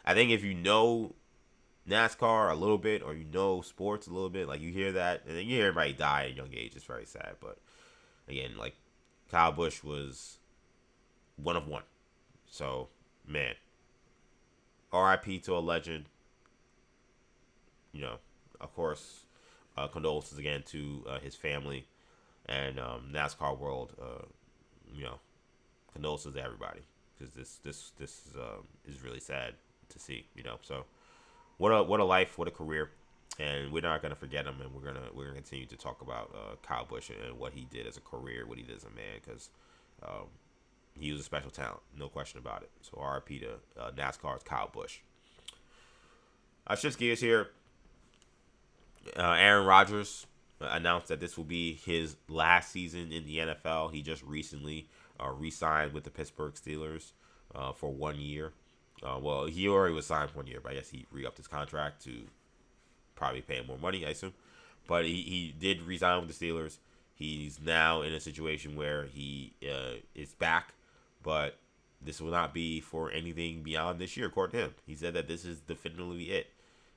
I think if you know NASCAR a little bit, or sports a little bit, like, you hear that, and then you hear everybody die at a young age. It's very sad, but again, like, Kyle Busch was one of one. So, man, R.I.P. to a legend. Of course, condolences again to his family, and NASCAR world. Condolences to everybody, because this is really sad to see. So what a life, what a career, and we're not gonna forget him, and we're gonna continue to talk about Kyle Busch and what he did as a career, what he did as a man, because he was a special talent, no question about it. So RIP to NASCAR's Kyle Busch. I shift gears here. Aaron Rodgers announced that this will be his last season in the NFL. He just recently re-signed with the Pittsburgh Steelers for 1 year. Well, he already was signed for 1 year, but I guess he re-upped his contract to probably pay him more money, I assume. But he did resign with the Steelers. He's now in a situation where he is back, but this will not be for anything beyond this year, according to him. He said that this is definitively it.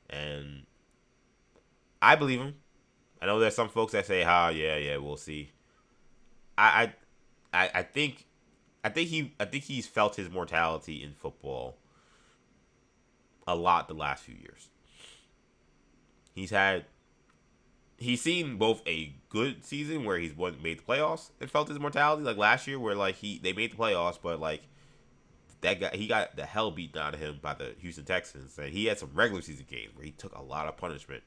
And I believe him. I know there's some folks that say, yeah, we'll see. I think he's felt his mortality in football a lot the last few years. He's seen both a good season where he's made the playoffs and felt his mortality, like last year where they made the playoffs, but like he got the hell beaten out of him by the Houston Texans, and he had some regular season games where he took a lot of punishment.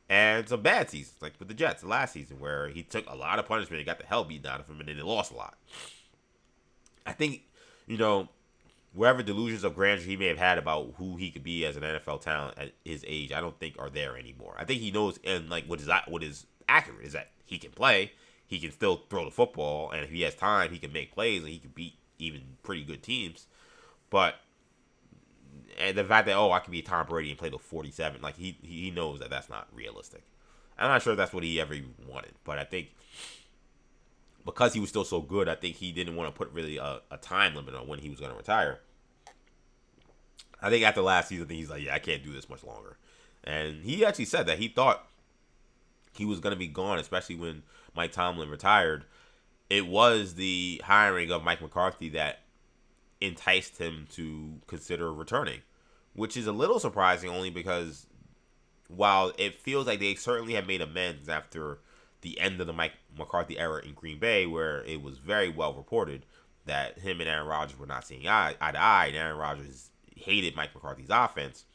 And some bad seasons, like with the Jets last season, where he took a lot of punishment and got the hell beaten out of him, and then they lost a lot. I think, wherever delusions of grandeur he may have had about who he could be as an NFL talent at his age, I don't think are there anymore. I think he knows, and like what is accurate is that he can play, he can still throw the football, and if he has time, he can make plays, and he can beat even pretty good teams. But and the fact that, I can be Tom Brady and play till 47, like he knows that that's not realistic. I'm not sure if that's what he ever even wanted, but I think because he was still so good, I think he didn't want to put really a time limit on when he was going to retire. I think after last season, he's like, yeah, I can't do this much longer. And he actually said that he thought he was going to be gone, especially when Mike Tomlin retired. It was the hiring of Mike McCarthy that enticed him to consider returning, which is a little surprising, only because while it feels like they certainly have made amends after the end of the Mike McCarthy era in Green Bay, where it was very well reported that him and Aaron Rodgers were not seeing eye to eye, and Aaron Rodgers hated Mike McCarthy's offense.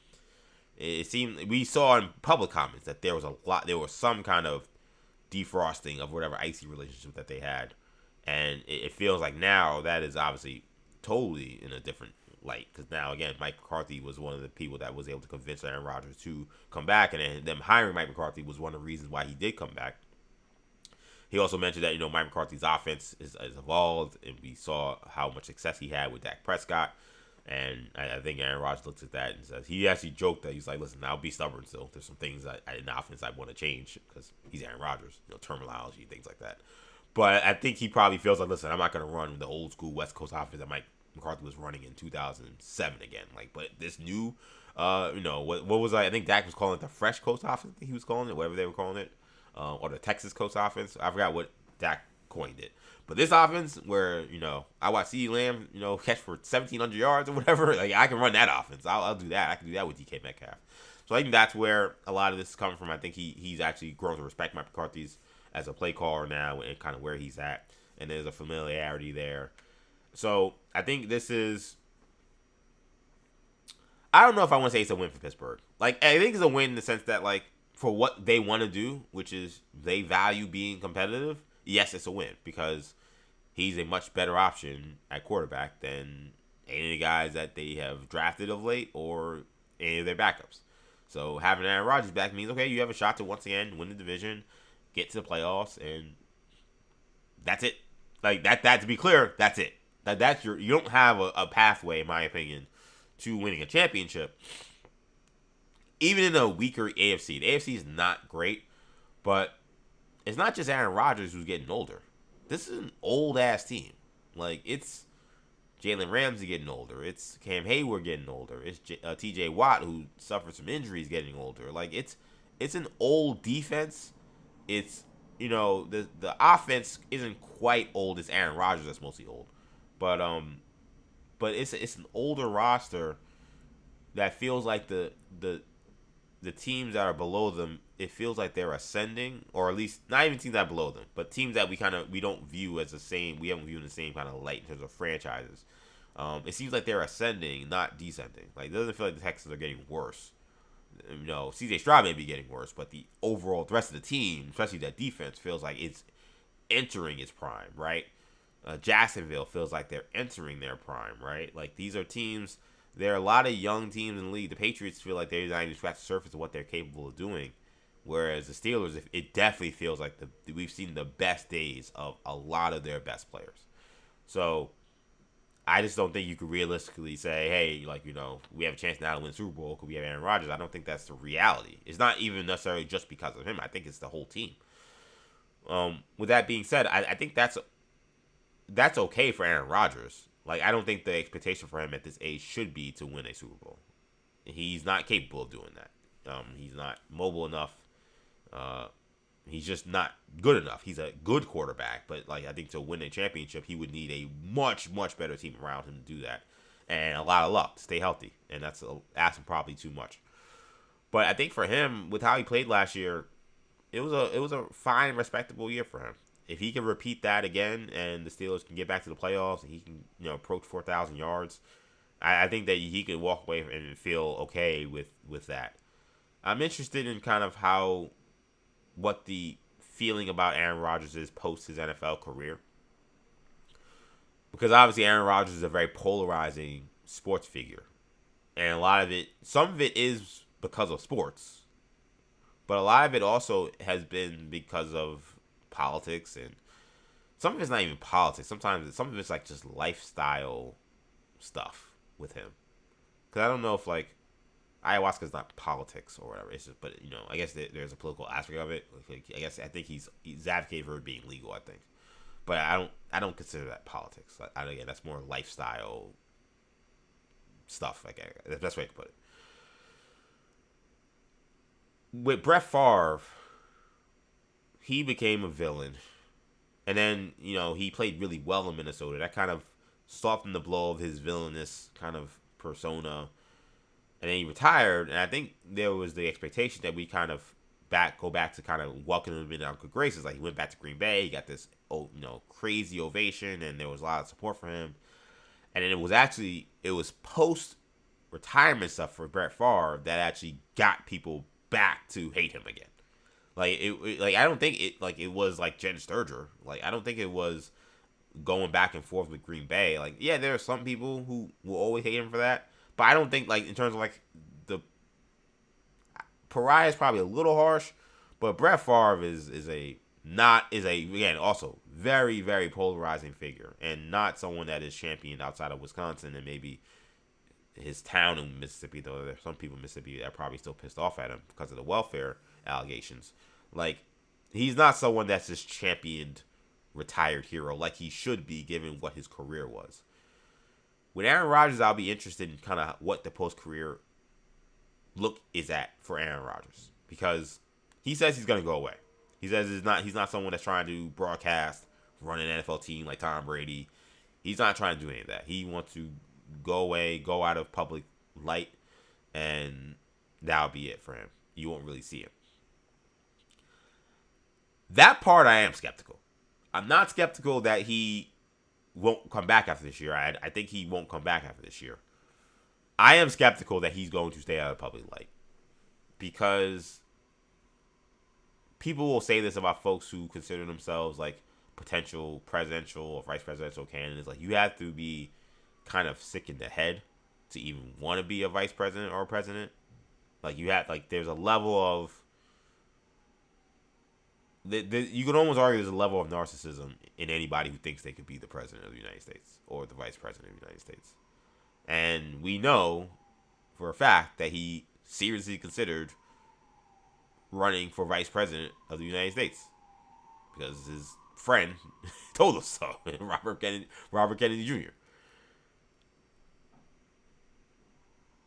It seemed, we saw in public comments that there was some kind of defrosting of whatever icy relationship that they had, and it feels like now that is obviously totally in a different light, because now again Mike McCarthy was one of the people that was able to convince Aaron Rodgers to come back, and then them hiring Mike McCarthy was one of the reasons why he did come back. He also mentioned that Mike McCarthy's offense has evolved, and we saw how much success he had with Dak Prescott, and I think Aaron Rodgers looks at that and says, he actually joked that he's like, listen, I'll be stubborn still. There's some things in the offense I want to change, because he's Aaron Rodgers, terminology, things like that. But I think he probably feels like, listen, I'm not going to run the old school West Coast offense that Mike McCarthy was running in 2007 again. But this new, what was I think Dak was calling it the Fresh Coast offense. I think he was calling it, whatever they were calling it, or the Texas Coast offense. I forgot what Dak coined it. But this offense, where I watch CeeDee Lamb, catch for 1,700 yards or whatever, like I can run that offense. I'll do that. I can do that with DK Metcalf. So I think that's where a lot of this is coming from. I think he's actually grown to respect Mike McCarthy's as a play caller now, and kind of where he's at, and there's a familiarity there. So I think this is, I don't know if I want to say it's a win for Pittsburgh. Like, I think it's a win in the sense that, like, for what they want to do, which is they value being competitive, yes, it's a win because he's a much better option at quarterback than any of the guys that they have drafted of late or any of their backups. So having Aaron Rodgers back means, okay, you have a shot to once again win the division, get to the playoffs, and that's it. Like that to be clear, that's it. You don't have a pathway, in my opinion, to winning a championship. Even in a weaker AFC. The AFC is not great, but it's not just Aaron Rodgers who's getting older. This is an old-ass team. Like, it's Jalen Ramsey getting older. It's Cam Hayward getting older. It's T.J. Watt, who suffered some injuries, getting older. Like, it's an old defense. It's, the offense isn't quite old. It's Aaron Rodgers that's mostly old. But it's an older roster that feels like the teams that are below them, it feels like they're ascending, or at least not even teams that are below them, but teams that we don't view as the same. We haven't viewed in the same kind of light in terms of franchises. It seems like they're ascending, not descending. Like, it doesn't feel like the Texans are getting worse. C.J. Stroud may be getting worse, but the rest of the team, especially that defense, feels like it's entering its prime, right? Jacksonville feels like they're entering their prime, right? Like, these are teams. There are a lot of young teams in the league. The Patriots feel like they're not even scratching the surface of what they're capable of doing. Whereas the Steelers, it definitely feels like we've seen the best days of a lot of their best players. So I just don't think you could realistically say, hey, we have a chance now to win the Super Bowl because we have Aaron Rodgers. I don't think that's the reality. It's not even necessarily just because of him. I think it's the whole team. With that being said, I think that's okay for Aaron Rodgers. Like, I don't think the expectation for him at this age should be to win a Super Bowl. He's not capable of doing that. He's not mobile enough. He's just not good enough. He's a good quarterback, but I think to win a championship, he would need a much, much better team around him to do that, and a lot of luck to stay healthy. And that's asking probably too much. But I think for him, with how he played last year, it was a fine, respectable year for him. If he can repeat that again, and the Steelers can get back to the playoffs, and he can approach 4,000 yards, I think that he could walk away and feel okay with that. I'm interested in kind of what the feeling about Aaron Rodgers is post his NFL career, because obviously Aaron Rodgers is a very polarizing sports figure, and some of it is because of sports, but a lot of it also has been because of politics, and some of it's not even politics. Sometimes some of it's like just lifestyle stuff with him. Because I don't know if ayahuasca is not politics or whatever. It's just, but I guess there's a political aspect of it. I think he's advocated for it being legal. I think, but I don't consider that politics. Again, that's more lifestyle stuff. That's the best way to put it. With Brett Favre, he became a villain, and then he played really well in Minnesota. That kind of softened the blow of his villainous kind of persona, and then he retired. And I think there was the expectation that we kind of go back to kind of welcome him in our good graces. Like, he went back to Green Bay, he got this crazy ovation, and there was a lot of support for him. And then it was post retirement stuff for Brett Favre that actually got people back to hate him again. I don't think it was like Jen Sturger. I don't think it was going back and forth with Green Bay. There are some people who will always hate him for that, but I don't think in terms of the pariah is probably a little harsh, but Brett Favre is again also very, very polarizing figure, and not someone that is championed outside of Wisconsin and maybe his town in Mississippi, though there's some people in Mississippi that are probably still pissed off at him because of the welfare allegations. He's not someone that's just championed retired hero like he should be, given what his career was. With Aaron Rodgers, I'll be interested in kind of what the post-career look is at for Aaron Rodgers, because he says he's going to go away. He says he's not someone that's trying to broadcast, run an NFL team like Tom Brady. He's not trying to do any of that. He wants to go away, go out of public light, and that'll be it for him. You won't really see him. That part I am skeptical. I'm not skeptical that he won't come back after this year. I think he won't come back after this year. I am skeptical that he's going to stay out of public light, because people will say this about folks who consider themselves like potential presidential or vice presidential candidates. Like, you have to be kind of sick in the head to even want to be a vice president or a president. Like, you have, like, there's a level of, you can almost argue there's a level of narcissism in anybody who thinks they could be the president of the United States or the vice president of the United States. And we know for a fact that he seriously considered running for vice president of the United States because his friend told us so. Robert Kennedy Jr.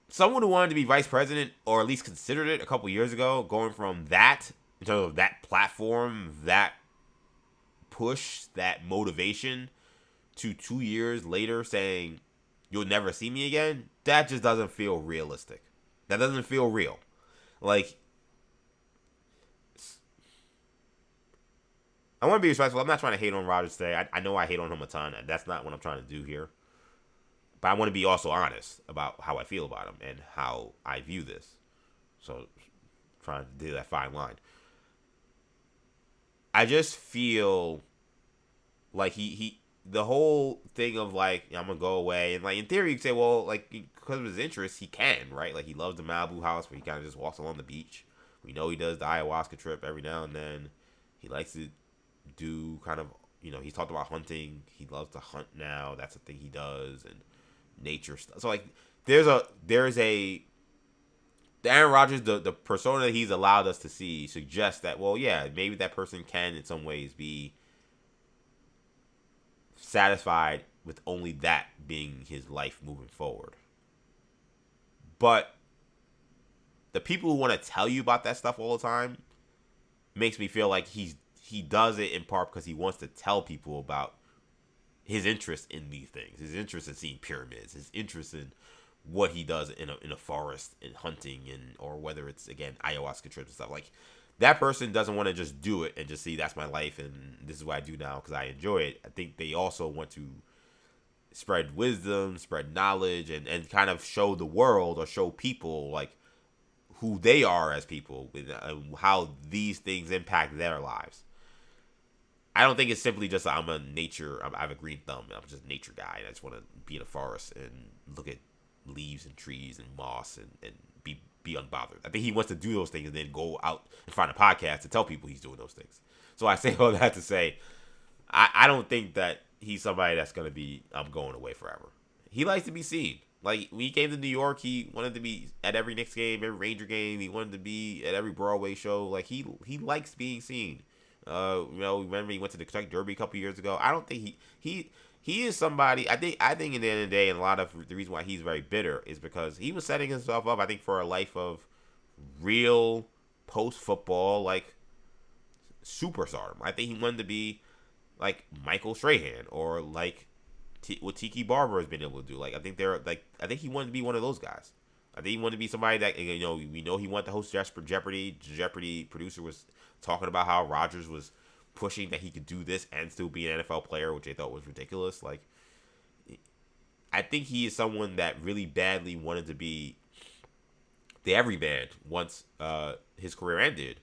Someone who wanted to be vice president, or at least considered it a couple years ago, going from that, in terms of that platform, that push, that motivation, to 2 years later saying, you'll never see me again, that just doesn't feel realistic. That doesn't feel real. Like, I want to be respectful. I'm not trying to hate on Rodgers today. I know I hate on him a ton. That's not what I'm trying to do here. But I want to be also honest about how I feel about him and how I view this. So, trying to do that fine line. I just feel like he the whole thing of like, I'm gonna go away, and like in theory you could say, well, like, because of his interests he can, right? Like, he loves the Malibu house where he kind of just walks along the beach. We know he does the ayahuasca trip every now and then. He likes to do kind of, he's talked about hunting. He loves to hunt now. That's a thing he does, and nature stuff. So like there's a the Aaron Rodgers, the persona that he's allowed us to see suggests that, well, yeah, maybe that person can in some ways be satisfied with only that being his life moving forward. But the people who want to tell you about that stuff all the time makes me feel like he does it in part because he wants to tell people about his interest in these things, his interest in seeing pyramids, his interest in what he does in a forest and hunting, and or whether it's, again, ayahuasca trips and stuff. Like, that person doesn't want to just do it and just see that's my life and this is what I do now because I enjoy it. I think they also want to spread wisdom, spread knowledge, and kind of show the world or show people like who they are as people and how these things impact their lives. I don't think it's simply just I have a green thumb and I'm just a nature guy and I just want to be in a forest and look at leaves and trees and moss and be unbothered. I think he wants to do those things and then go out and find a podcast to tell people he's doing those things. So I say all that to say, I don't think that he's somebody that's going to be, I'm going away forever. He likes to be seen. Like, when he came to New York, he wanted to be at every Knicks game, every Ranger game. He wanted to be at every Broadway show. Like, he likes being seen. Remember he went to the Kentucky Derby a couple years ago. I don't think he is somebody. I think in the end of the day, and a lot of the reason why he's very bitter is because he was setting himself up, I think, for a life of real post football like superstardom. I think he wanted to be like Michael Strahan or like what Tiki Barber has been able to do. Like, I think he wanted to be one of those guys. I think he wanted to be somebody that, we know he wanted to host Jeopardy. Jeopardy producer was talking about how Rodgers was pushing that he could do this and still be an NFL player, which they thought was ridiculous. Like, I think he is someone that really badly wanted to be the everyman once his career ended,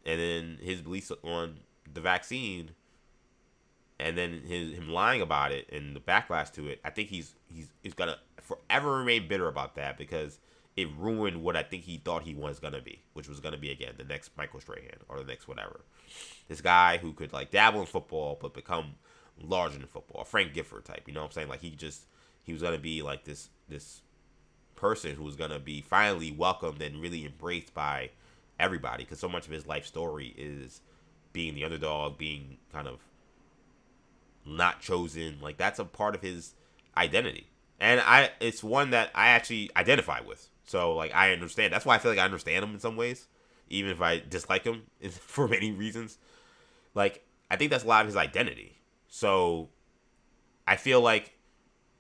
and then his beliefs on the vaccine, and then him lying about it and the backlash to it. I think he's gonna forever remain bitter about that because it ruined what I think he thought he was going to be, which was going to be, again, the next Michael Strahan or the next whatever. This guy who could, like, dabble in football but become larger than football. A Frank Gifford type, you know what I'm saying? Like, he was going to be, like, this person who was going to be finally welcomed and really embraced by everybody because so much of his life story is being the underdog, being kind of not chosen. Like, that's a part of his identity. And it's one that I actually identify with. So, like, I understand. That's why I feel like I understand him in some ways, even if I dislike him for many reasons. Like, I think that's a lot of his identity. So, I feel like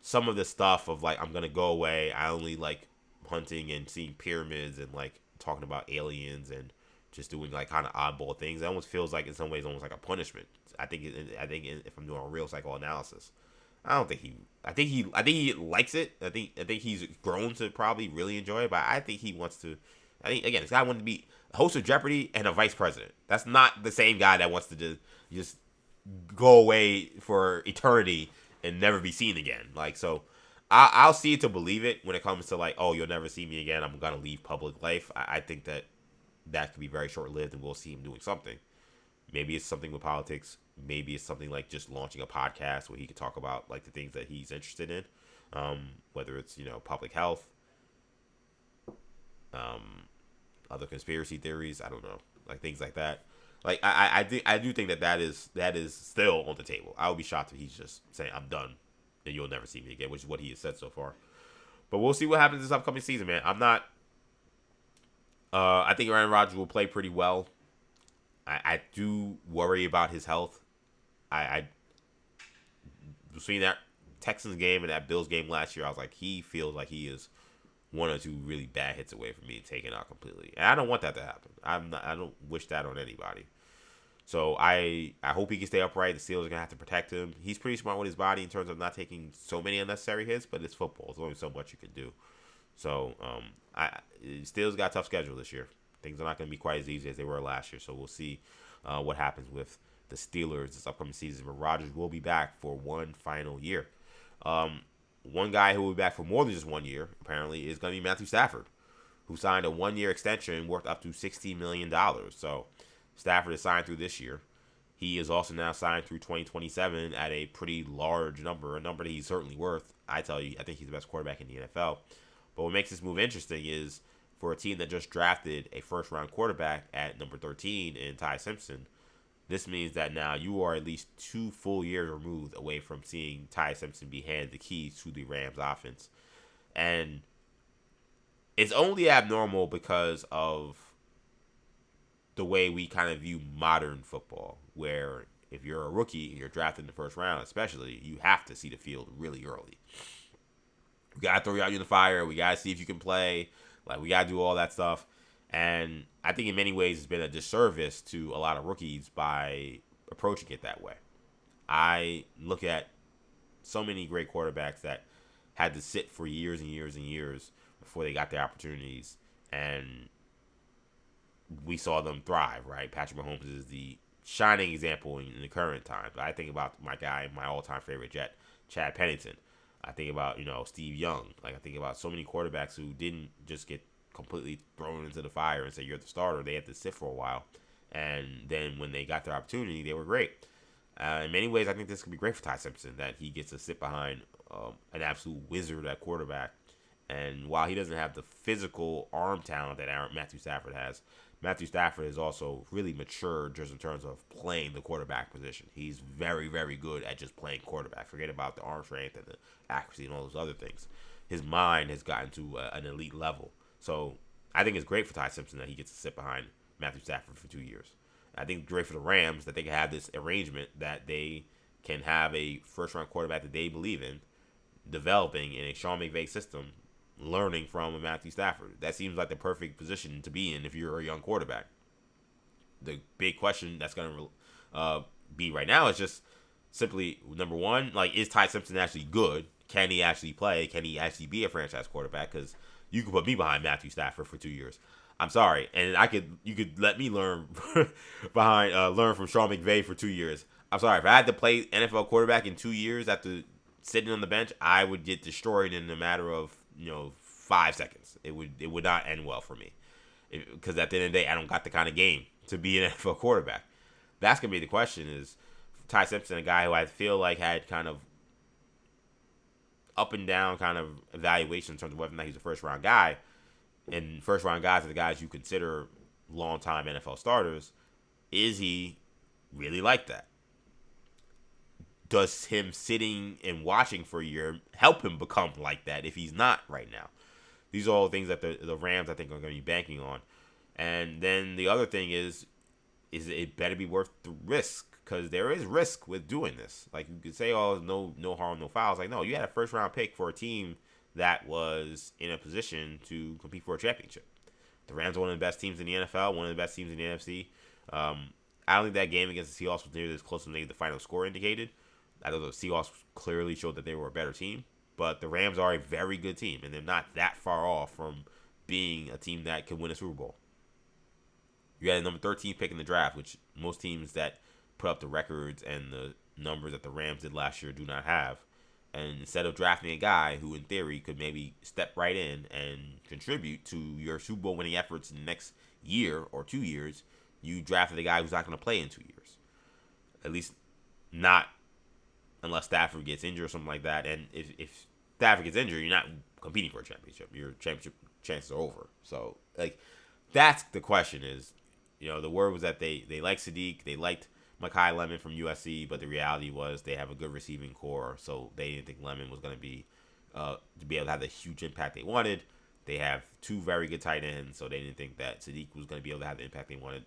some of the stuff of, like, I'm going to go away. I only like hunting and seeing pyramids and, like, talking about aliens and just doing, like, kind of oddball things. It almost feels like, in some ways, almost like a punishment. I think if I'm doing a real psychoanalysis. I think he likes it. I think he's grown to probably really enjoy it, but I think he wants to I think, again, this guy wanted to be a host of Jeopardy and a vice president. That's not the same guy that wants to just go away for eternity and never be seen again. Like, so I'll see it to believe it when it comes to, like, oh, you'll never see me again, I'm going to leave public life. I think that could be very short-lived, and we'll see him doing something. Maybe it's something with politics. Maybe it's something like just launching a podcast where he could talk about, like, the things that he's interested in, whether it's, public health, other conspiracy theories. I don't know, like things like that. Like I do think that is still on the table. I would be shocked if he's just saying I'm done and you'll never see me again, which is what he has said so far. But we'll see what happens this upcoming season, man. I'm not. I think Aaron Rodgers will play pretty well. I do worry about his health. I between that Texans game and that Bills game last year, I was like, he feels like he is one or two really bad hits away from being taken out completely, and I don't want that to happen. I don't wish that on anybody. So I hope he can stay upright. The Steelers are gonna have to protect him. He's pretty smart with his body in terms of not taking so many unnecessary hits, but it's football. There's only so much you can do. So Steelers got a tough schedule this year. Things are not gonna be quite as easy as they were last year. So we'll see what happens with the Steelers this upcoming season. But Rodgers will be back for one final year. One guy who will be back for more than just 1 year, apparently, is going to be Matthew Stafford, who signed a 1-year extension worth up to $60 million. So Stafford is signed through this year. He is also now signed through 2027 at a pretty large number, a number that he's certainly worth. I tell you, I think he's the best quarterback in the NFL. But what makes this move interesting is for a team that just drafted a first-round quarterback at number 13 in Ty Simpson, this means that now you are at least 2 full years removed away from seeing Ty Simpson be handed the keys to the Rams offense. And it's only abnormal because of the way we kind of view modern football, where if you're a rookie and you're drafted in the first round, especially, you have to see the field really early. We got to throw you out in the fire. We got to see if you can play. Like, we got to do all that stuff. And I think in many ways it's been a disservice to a lot of rookies by approaching it that way. I look at so many great quarterbacks that had to sit for years and years and years before they got their opportunities, and we saw them thrive, right? Patrick Mahomes is the shining example in the current time. But I think about my guy, my all-time favorite Jet, Chad Pennington. I think about, Steve Young. Like, I think about so many quarterbacks who didn't just get completely thrown into the fire and say you're the starter. They had to sit for a while, and then when they got their opportunity, they were great. In many ways, I think this could be great for Ty Simpson, that he gets to sit behind an absolute wizard at quarterback. And while he doesn't have the physical arm talent that Matthew Stafford has, Matthew Stafford is also really mature just in terms of playing the quarterback position. He's very, very good at just playing quarterback. Forget about the arm strength and the accuracy and all those other things. His mind has gotten to an elite level. So I think it's great for Ty Simpson that he gets to sit behind Matthew Stafford for 2 years. I think it's great for the Rams that they can have this arrangement that they can have a first-round quarterback that they believe in, developing in a Sean McVay system, learning from a Matthew Stafford. That seems like the perfect position to be in if you're a young quarterback. The big question that's going to be right now is just simply, number one, like, is Ty Simpson actually good? Can he actually play? Can he actually be a franchise quarterback? Because you could put me behind Matthew Stafford for 2 years. I'm sorry, and you could let me learn learn from Sean McVay for 2 years. I'm sorry, if I had to play NFL quarterback in 2 years after sitting on the bench, I would get destroyed in a matter of 5 seconds. It would not end well for me, because at the end of the day, I don't got the kind of game to be an NFL quarterback. That's gonna be the question. Is Ty Simpson a guy who I feel like had kind of up and down kind of evaluation in terms of whether or not he's a first-round guy, and first-round guys are the guys you consider long-time NFL starters. Is he really like that? Does him sitting and watching for a year help him become like that if he's not right now? These are all things that the Rams, I think, are going to be banking on. And then the other thing is it better be worth the risk, because there is risk with doing this. Like, you could say, oh, no harm, no foul. It's like, no, you had a first-round pick for a team that was in a position to compete for a championship. The Rams are one of the best teams in the NFL, one of the best teams in the NFC. I don't think that game against the Seahawks was nearly as close as the final score indicated. I know the Seahawks clearly showed that they were a better team, but the Rams are a very good team, and they're not that far off from being a team that can win a Super Bowl. You had a number 13 pick in the draft, which most teams that put up the records and the numbers that the Rams did last year do not have. And instead of drafting a guy who, in theory, could maybe step right in and contribute to your Super Bowl winning efforts in the next year or 2 years, you drafted a guy who's not going to play in 2 years. At least not unless Stafford gets injured or something like that. And if Stafford gets injured, you're not competing for a championship. Your championship chances are over. So, like, that's the question is, the word was that they liked Sadiq, they liked Mekhi Lemon from USC, but the reality was they have a good receiving core, so they didn't think Lemon was going to be able to have the huge impact they wanted. They have 2 very good tight ends, so they didn't think that Sadiq was going to be able to have the impact they wanted,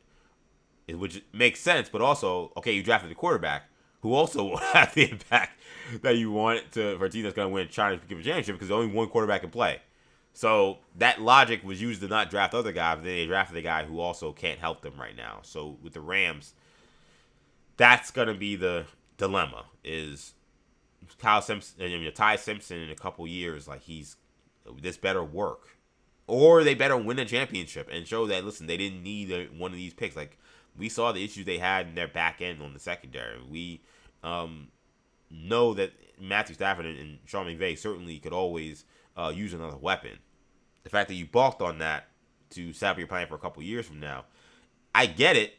which makes sense, but also, okay, you drafted a quarterback who also will have the impact that you want for a team that's going to win China's championship because only one quarterback can play. So that logic was used to not draft other guys, but then they drafted a guy who also can't help them right now. So with the Rams, that's going to be the dilemma is Kyle Simpson, Ty Simpson in a couple years, like this better work. Or they better win a championship and show that, listen, they didn't need one of these picks. Like, we saw the issues they had in their back end on the secondary. We know that Matthew Stafford and Sean McVay certainly could always use another weapon. The fact that you balked on that to set up your plan for a couple years from now, I get it.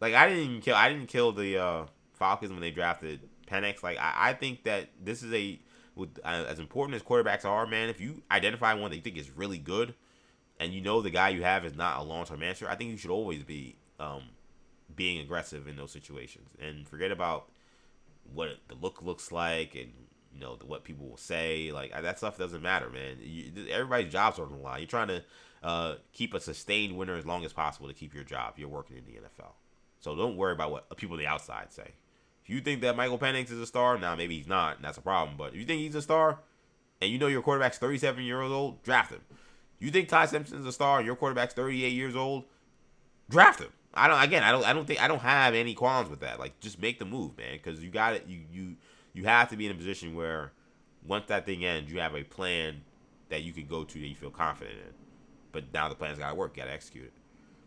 Like, I didn't kill the Falcons when they drafted Penix. Like, I think that this is as important as quarterbacks are, man. If you identify one that you think is really good, and you know the guy you have is not a long-term answer, I think you should always be being aggressive in those situations and forget about what the look looks like and what people will say. Like, that stuff doesn't matter, man. Everybody's jobs are on the line. You're trying to keep a sustained winner as long as possible to keep your job. You're working in the NFL. So don't worry about what people on the outside say. If you think that Michael Penix is a star, maybe he's not, and that's a problem. But if you think he's a star, and your quarterback's 37 years old, draft him. You think Ty Simpson's a star, and your quarterback's 38 years old, draft him. I don't have any qualms with that. Like, just make the move, man, because you got it. You have to be in a position where once that thing ends, you have a plan that you can go to that you feel confident in. But now the plan's got to work. You got to execute it.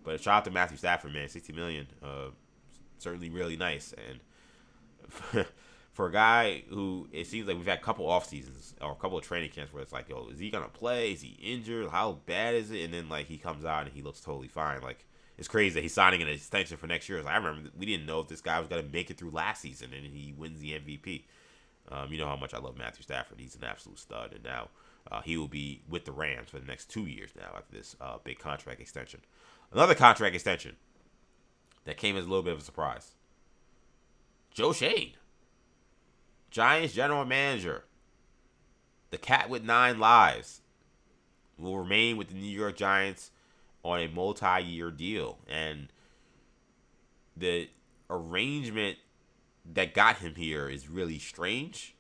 But shout out to Matthew Stafford, man. $60 million, certainly really nice. And for a guy who it seems like we've had a couple off seasons or a couple of training camps where it's like, yo, is he gonna play? Is he injured? How bad is it? And then like he comes out and he looks totally fine. Like, it's crazy that he's signing an extension for next year. Like, I remember we didn't know if this guy was gonna make it through last season, and he wins the MVP. You know how much I love Matthew Stafford. He's an absolute stud, and now he will be with the Rams for the next 2 years now after this big contract extension. Another contract extension that came as a little bit of a surprise. Joe Schoen, Giants general manager, the cat with 9 lives, will remain with the New York Giants on a multi-year deal. And the arrangement that got him here is really strange.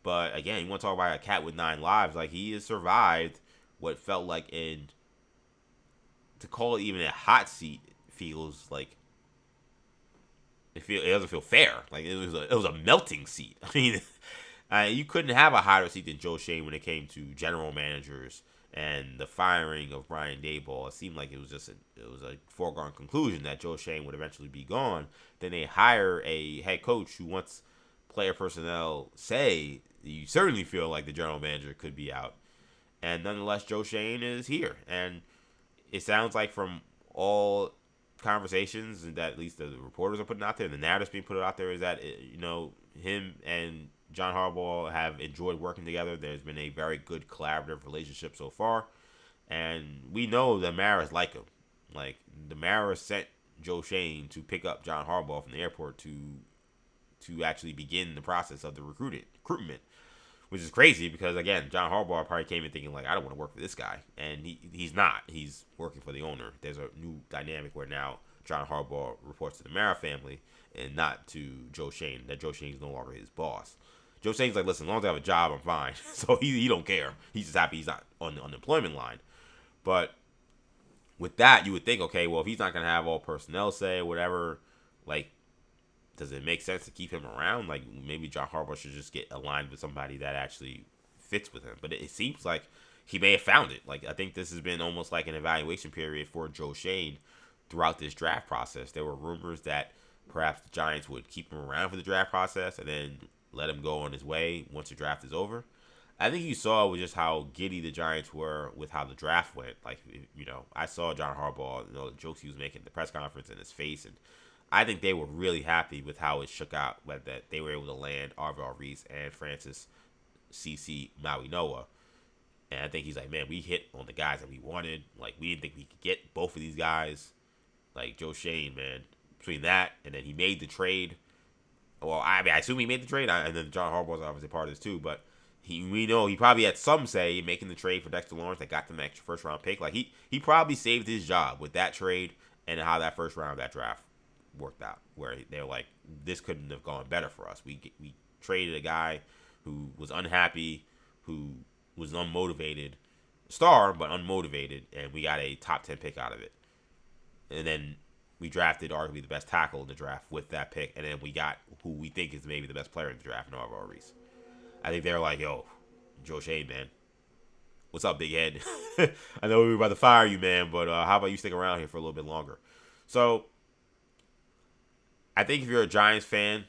But again, you want to talk about a cat with 9 lives. Like, he has survived what felt like to call it even a hot seat feels like it doesn't feel fair. Like, it was a melting seat. I mean, you couldn't have a hotter seat than Joe Schoen when it came to general managers and the firing of Brian Daboll. It seemed like it was a foregone conclusion that Joe Schoen would eventually be gone. Then they hire a head coach who, once player personnel say, you certainly feel like the general manager could be out. And nonetheless, Joe Schoen is here. And it sounds like from all conversations that at least the reporters are putting out there, the narrative's being put out there, is that him and John Harbaugh have enjoyed working together. There's been a very good collaborative relationship so far, and we know that Maras like him. Like, the Maras sent Joe Schoen to pick up John Harbaugh from the airport to actually begin the process of the recruitment, which is crazy because, again, John Harbaugh probably came in thinking, like, I don't want to work for this guy. And he's not. He's working for the owner. There's a new dynamic where now John Harbaugh reports to the Mara family and not to Joe Schoen, that Joe Schoen is no longer his boss. Joe Schoen's like, listen, as long as I have a job, I'm fine. So he don't care. He's just happy he's not on the unemployment line. But with that, you would think, okay, well, if he's not going to have all personnel say, whatever, like, does it make sense to keep him around? Like, maybe John Harbaugh should just get aligned with somebody that actually fits with him. But it seems like he may have found it. Like, I think this has been almost like an evaluation period for Joe Schoen throughout this draft process. There were rumors that perhaps the Giants would keep him around for the draft process and then let him go on his way once the draft is over. I think you saw with just how giddy the Giants were with how the draft went. Like, I saw John Harbaugh, the jokes he was making at the press conference in his face, and I think they were really happy with how it shook out, that they were able to land Arvell Reese and Francis CC Maui Noah. And I think he's like, man, we hit on the guys that we wanted. Like, we didn't think we could get both of these guys. Like, Joe Schoen, man, between that and then he made the trade. Well, I assume he made the trade, and then John Harbaugh's obviously part of this too, but we know he probably had some say in making the trade for Dexter Lawrence that got them an extra first-round pick. Like, he probably saved his job with that trade and how that first round of that draft worked out, where they're like, this couldn't have gone better for us. We traded a guy who was unhappy, who was unmotivated, star, but unmotivated, and we got a top 10 pick out of it. And then we drafted arguably the best tackle in the draft with that pick, and then we got who we think is maybe the best player in the draft, Arvell Reese. I think they're like, yo, Joe Schoen, man, what's up, big head? I know we were about to fire you, man, but how about you stick around here for a little bit longer? So I think if you're a Giants fan,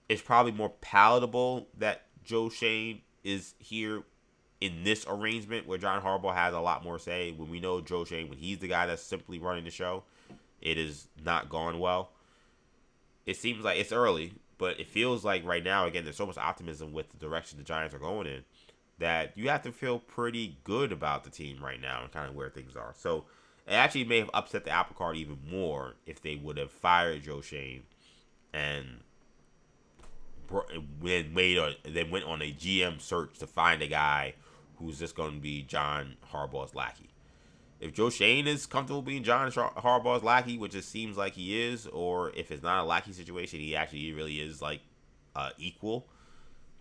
it's probably more palatable that Joe Schoen is here in this arrangement where John Harbaugh has a lot more say. When we know Joe Schoen, when he's the guy that's simply running the show, it has not gone well. It seems like it's early, but it feels like right now, again, there's so much optimism with the direction the Giants are going in that you have to feel pretty good about the team right now and kind of where things are. So it actually may have upset the apple cart even more if they would have fired Joe Schoen and then went on a GM search to find a guy who's just going to be John Harbaugh's lackey. If Joe Schoen is comfortable being John Harbaugh's lackey, which it seems like he is, or if it's not a lackey situation, he really is like equal,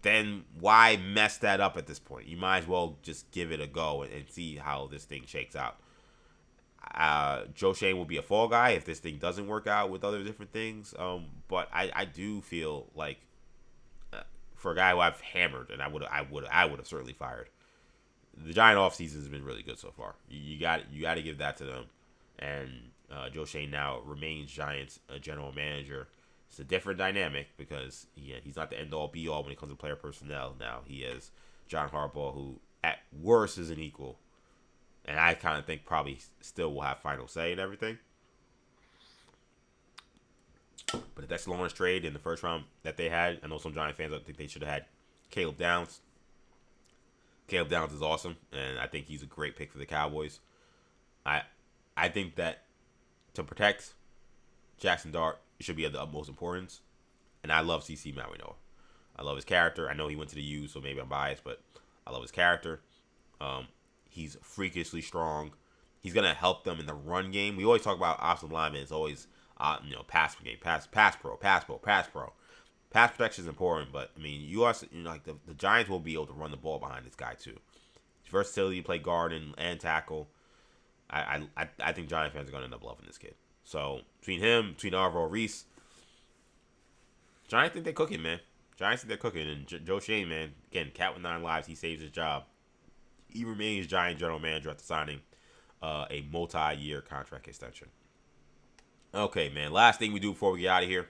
then why mess that up at this point? You might as well just give it a go and see how this thing shakes out. Joe Schoen will be a fall guy if this thing doesn't work out with other different things. But I do feel like for a guy who I've hammered, and I would have certainly fired. The Giant offseason has been really good so far. You got to give that to them. And Joe Schoen now remains Giants general manager. It's a different dynamic because he's not the end-all, be-all when it comes to player personnel. Now he is John Harbaugh, who at worst is an equal. And I kind of think probably still will have final say in everything. But if that's Lawrence trade in the first round that they had, I know some Giant fans, I think they should have had Caleb Downs. Caleb Downs is awesome, and I think he's a great pick for the Cowboys. I think that to protect Jackson Dart, it should be of the utmost importance. And I love CC Maui Noah. I love his character. I know he went to the U, so maybe I'm biased, but I love his character. He's freakishly strong. He's going to help them in the run game. We always talk about offensive linemen. It's always, pass game, pass pro. Pass protection is important, but I mean, you also like the Giants will be able to run the ball behind this guy too. His versatility to play guard and tackle. I think Giant fans are gonna end up loving this kid. So between Arvell Reese, Giants think they're cooking, man. Giants think they're cooking, and Joe Schoen, man, again, cat with 9 lives, he saves his job. He remains Giant general manager after signing a multi-year contract extension. Okay, man. Last thing we do before we get out of here.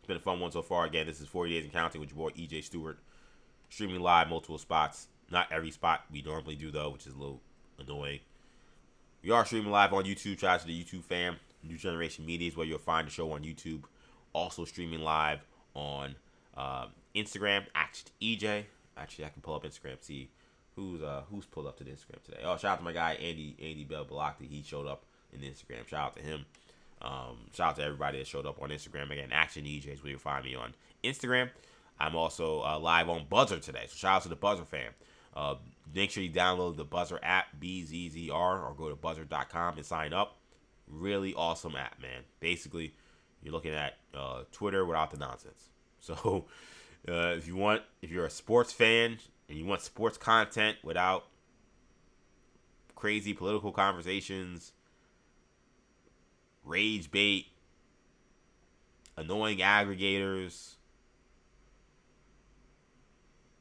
Been a fun one so far. Again, this is 40 Days in Counting with your boy EJ Stewart. Streaming live, multiple spots. Not every spot we normally do, though, which is a little annoying. We are streaming live on YouTube. Shout out to the YouTube fam. New Generation Media is where you'll find the show on YouTube. Also streaming live on Instagram. Actually, EJ. Actually, I can pull up Instagram, see who's pulled up to the Instagram today. Oh, shout out to my guy, Andy Bell Balakti. He showed up in the Instagram. Shout out to him. Shout out to everybody that showed up on Instagram. Again, Action EJs where you'll find me on Instagram. I'm also live on Buzzer today. So shout out to the Buzzer fam. Make sure you download the Buzzer app, BZZR, or go to buzzer.com and sign up. Really awesome app, man. Basically, you're looking at Twitter without the nonsense. So if you're a sports fan and you want sports content without crazy political conversations, rage bait, annoying aggregators,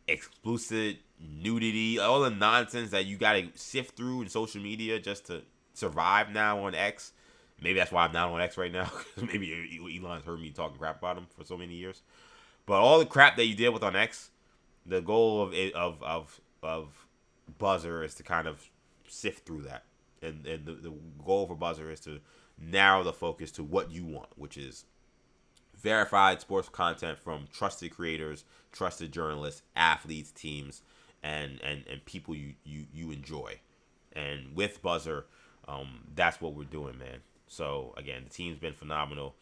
explicit nudity, all the nonsense that you gotta sift through in social media just to survive now on X. Maybe that's why I'm not on X right now, because maybe Elon's heard me talking crap about him for so many years. But all the crap that you deal with on X, the goal of Buzzer is to kind of sift through that, and the goal for Buzzer is to narrow the focus to what you want, which is verified sports content from trusted creators, trusted journalists, athletes, teams, and people you enjoy. And with Buzzer, that's what we're doing, man. So again, the team's been phenomenal.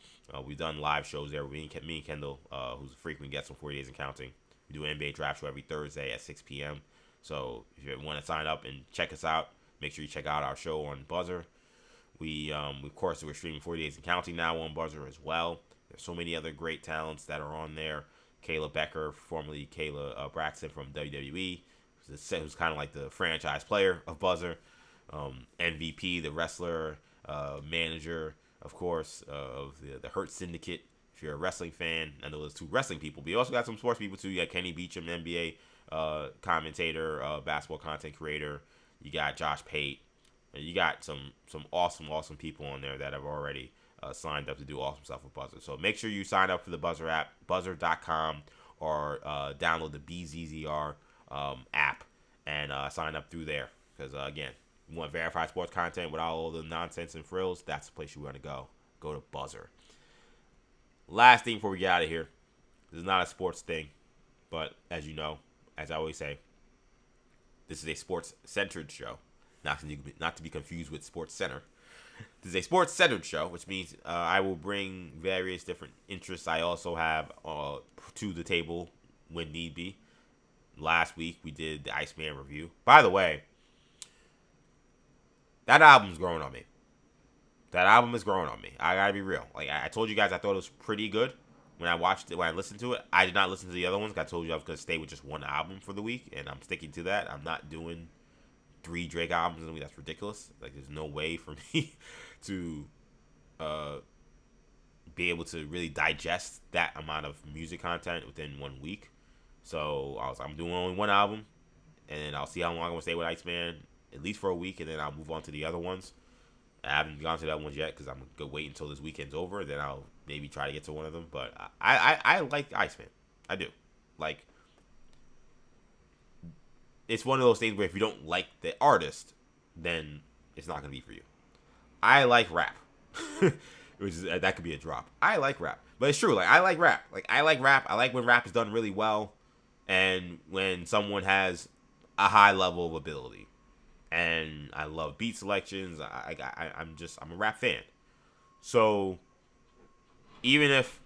We've done live shows there. Me and Kendall, who's a frequent guest on 40 Days and Counting. We do an NBA draft show every Thursday at 6 p.m. So if you want to sign up and check us out, make sure you check out our show on Buzzer. We're streaming 40 Days and Counting now on Buzzer as well. There's so many other great talents that are on there. Kayla Becker, formerly Kayla Braxton from WWE, who's kind of like the franchise player of Buzzer. MVP, the wrestler, manager, of course, of the Hurt Syndicate. If you're a wrestling fan, I know there's two wrestling people, but you also got some sports people too. You got Kenny Beecham, NBA commentator, basketball content creator. You got Josh Pate. You got some awesome people on there that have already signed up to do awesome stuff with Buzzer. So make sure you sign up for the Buzzer app, buzzer.com, or download the BZZR app and sign up through there. Because, again, you want verified sports content without all the nonsense and frills, that's the place you want to go. Go to Buzzer. Last thing before we get out of here. This is not a sports thing, but as you know, as I always say, this is a sports-centered show. Not to be confused with Sports Center. This is a sports-centered show, which means I will bring various different interests I also have to the table when need be. Last week, we did the Iceman review. By the way, that album's growing on me. That album is growing on me. I gotta be real. Like I told you guys, I thought it was pretty good when I watched it. When I listened to it, I did not listen to the other ones. I told you I was gonna stay with just one album for the week, and I'm sticking to that. I'm not doing 3 Drake albums in a week. That's ridiculous. Like there's no way for me to be able to really digest that amount of music content within 1 week. So I'm doing only one album, and then I'll see how long I'm gonna stay with Iceman, at least for a week, and then I'll move on to the other ones. I haven't gone to that ones yet because I'm gonna wait until this weekend's over. Then I'll maybe try to get to one of them. But I like Iceman. I do. Like, it's one of those things where if you don't like the artist, then it's not gonna be for you. I like rap, that could be a drop. I like rap, but it's true. Like I like rap. I like when rap is done really well, and when someone has a high level of ability. And I love beat selections. I'm a rap fan. So even if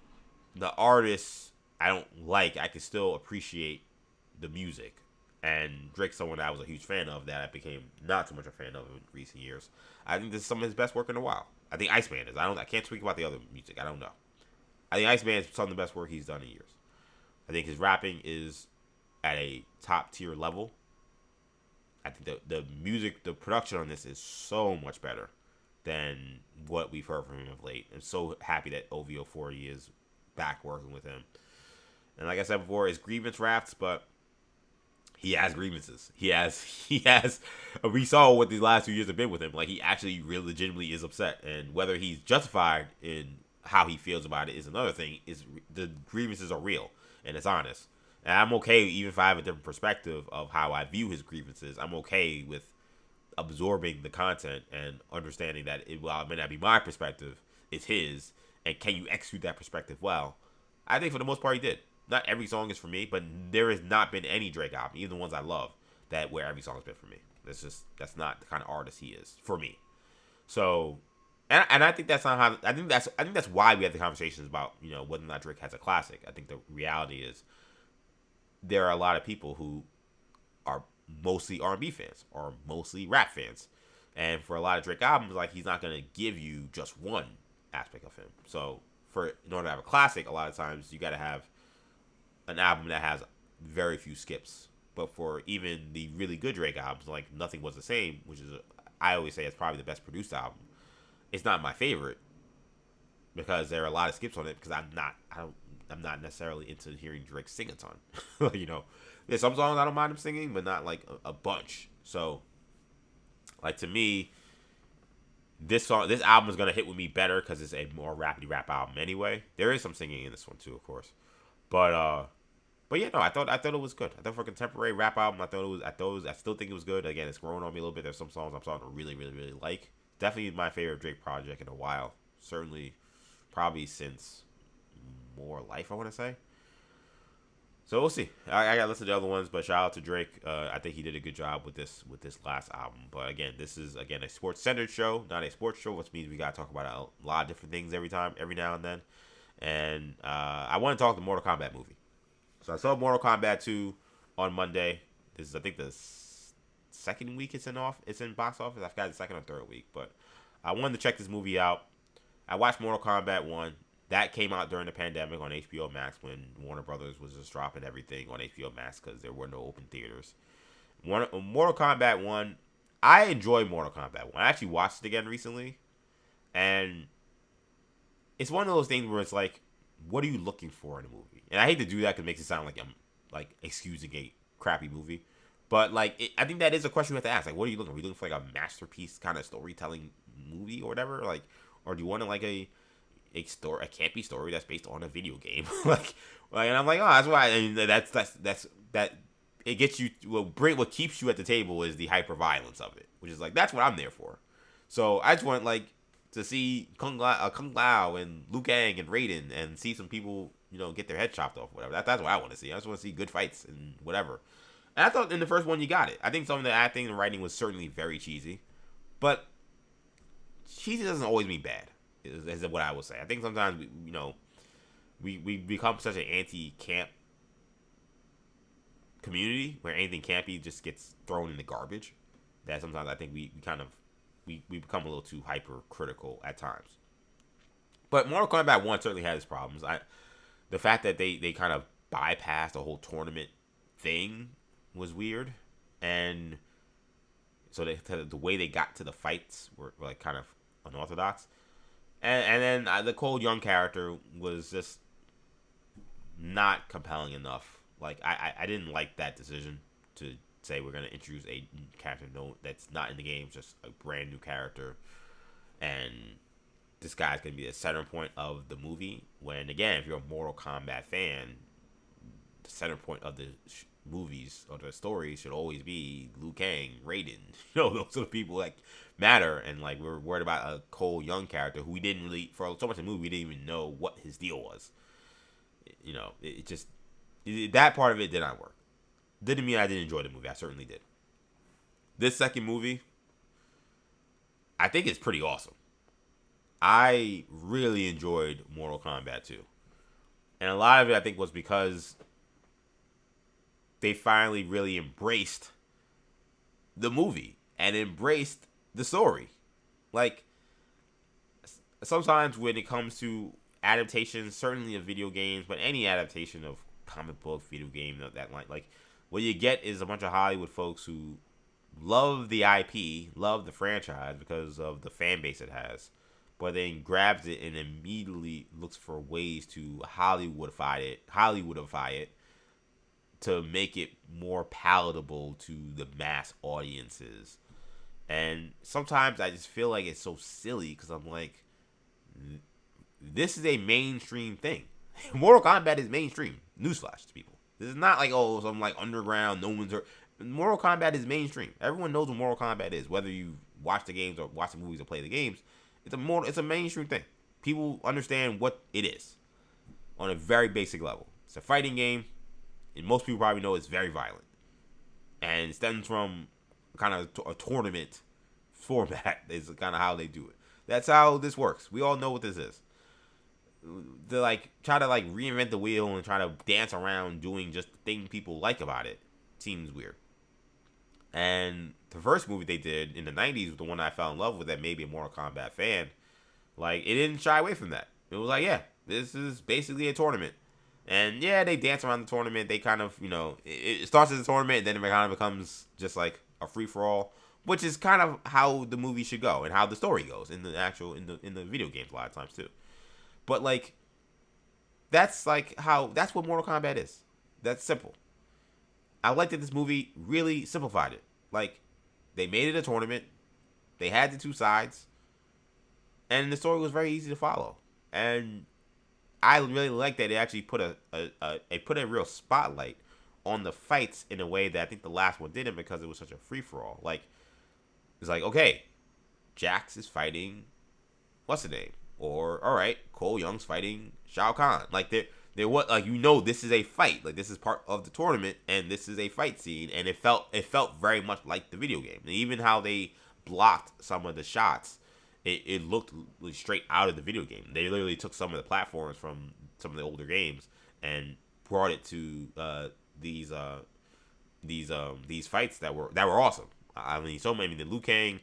the artists I don't like, I can still appreciate the music. And Drake's someone that I was a huge fan of that I became not so much a fan of in recent years. I think this is some of his best work in a while. I think Iceman is. I can't speak about the other music. I don't know. I think Iceman is some of the best work he's done in years. I think his rapping is at a top tier level. I think the music, the production on this is so much better than what we've heard from him of late. I'm so happy that OVO 40 is back working with him. And like I said before, it's grievance raps, but he has grievances. He has. We saw what these last 2 years have been with him. Like he actually really legitimately is upset, and whether he's justified in how he feels about it is another thing. Is the grievances are real and it's honest. And I'm okay, even if I have a different perspective of how I view his grievances, I'm okay with absorbing the content and understanding that while it may not be my perspective, it's his. And can you execute that perspective well? I think for the most part he did. Not every song is for me, but there has not been any Drake album, even the ones I love, where every song has been for me. That's not the kind of artist he is for me. So, and I think that's not how. I think that's why we have the conversations about whether or not Drake has a classic. I think the reality is, there are a lot of people who are mostly R&B fans or mostly rap fans. And for a lot of Drake albums, like he's not going to give you just one aspect of him. So in order to have a classic, a lot of times you got to have an album that has very few skips. But for even the really good Drake albums, like Nothing Was the Same, which is, I always say it's probably the best produced album. It's not my favorite because there are a lot of skips on it because I'm not necessarily into hearing Drake sing a ton. There's some songs I don't mind him singing, but not like a bunch. So, like to me, this album is gonna hit with me better because it's a more rapidy rap album anyway. There is some singing in this one too, of course. But yeah, no, I thought it was good. I thought for a contemporary rap album, I still think it was good. Again, it's growing on me a little bit. There's some songs I'm starting to really, really, really like. Definitely my favorite Drake project in a while. Certainly, probably since More Life, I want to say. So we'll see. I got to listen to the other ones, but shout out to Drake. I think he did a good job with this last album. But again, this is a sports-centered show, not a sports show, which means we got to talk about a lot of different things every now and then. And I want to talk the Mortal Kombat movie. So I saw Mortal Kombat 2 on Monday. This is, I think, the second week it's in box office. I forgot the second or third week, but I wanted to check this movie out. I watched Mortal Kombat 1. That came out during the pandemic on HBO Max when Warner Brothers was just dropping everything on HBO Max because there were no open theaters. Mortal Kombat 1, I enjoy Mortal Kombat 1. I actually watched it again recently, and it's one of those things where it's like, what are you looking for in a movie? And I hate to do that because it makes it sound like I'm like excusing a crappy movie. But like, I think that is a question we have to ask. Like, what are you looking for? Are you looking for like a masterpiece kind of storytelling movie or whatever? Like, or do you want like a campy story that's based on a video game? like, and I'm like, oh, that's why. And that it gets you. What keeps you at the table is the hyper violence of it, which is like that's what I'm there for. So I just want like to see Kung Lao and Liu Kang and Raiden and see some people, get their head chopped off, whatever. That's what I want to see. I just want to see good fights and whatever. And I thought in the first one you got it. I think some of the acting and writing was certainly very cheesy, but cheesy doesn't always mean bad. Is what I would say. I think sometimes we become such an anti-camp community where anything campy just gets thrown in the garbage that sometimes I think we become a little too hypercritical at times. But Mortal Kombat 1 certainly had its problems. The fact that they kind of bypassed the whole tournament thing was weird, and so the way they got to the fights were like kind of unorthodox. And then the Cole Young character was just not compelling enough. Like I didn't like that decision to say we're gonna introduce a character that's not in the game, just a brand new character, and this guy's gonna be the center point of the movie. When again, if you're a Mortal Kombat fan, the center point of the movies or the stories should always be Liu Kang, Raiden. Those are the people that matter. And like we're worried about a Cole Young character who we didn't really, for so much of the movie, we didn't even know what his deal was. That part of it did not work. Didn't mean I didn't enjoy the movie. I certainly did. This second movie, I think it's pretty awesome. I really enjoyed Mortal Kombat 2. And a lot of it, I think, was because they finally really embraced the movie and embraced the story. Like, sometimes when it comes to adaptations, certainly of video games, but any adaptation of comic book, video game, that like what you get is a bunch of Hollywood folks who love the IP, love the franchise because of the fan base it has, but then grabs it and immediately looks for ways to Hollywoodify it to make it more palatable to the mass audiences. And sometimes I just feel like it's so silly because I'm like, this is a mainstream thing. Mortal Kombat is mainstream. Newsflash to people. This is not like, some like underground, no one's heard. Mortal Kombat is mainstream. Everyone knows what Mortal Kombat is, whether you watch the games or watch the movies or play the games. It's a mainstream thing. People understand what it is on a very basic level. It's a fighting game, and most people probably know it's very violent. And it stems from kind of a tournament format is kind of how they do it. That's how this works. We all know what this is. To like try to like reinvent the wheel and try to dance around doing just the thing people like about it seems weird. And the first movie they did in the 90s was the one I fell in love with that made me a Mortal Kombat fan. Like, it didn't shy away from that. It was like, yeah, this is basically a tournament. And yeah, they dance around the tournament. They kind of, it starts as a tournament and then it kind of becomes just like a free-for-all, which is kind of how the movie should go and how the story goes in the video games a lot of times too. But like, that's what Mortal Kombat is. That's simple. I like that this movie really simplified it. Like, they made it a tournament. They had the two sides. And the story was very easy to follow. And I really like that it actually put a real spotlight on the fights in a way that I think the last one didn't, because it was such a free-for-all. Like, it's like, okay, Jax is fighting, what's the name? Or, all right, Cole Young's fighting Shao Kahn. Like, there what, like, this is a fight. Like, this is part of the tournament, and this is a fight scene, and it felt very much like the video game. And even how they blocked some of the shots, it looked straight out of the video game. They literally took some of the platforms from some of the older games and brought it to these fights that were awesome. I mean, the Liu Kang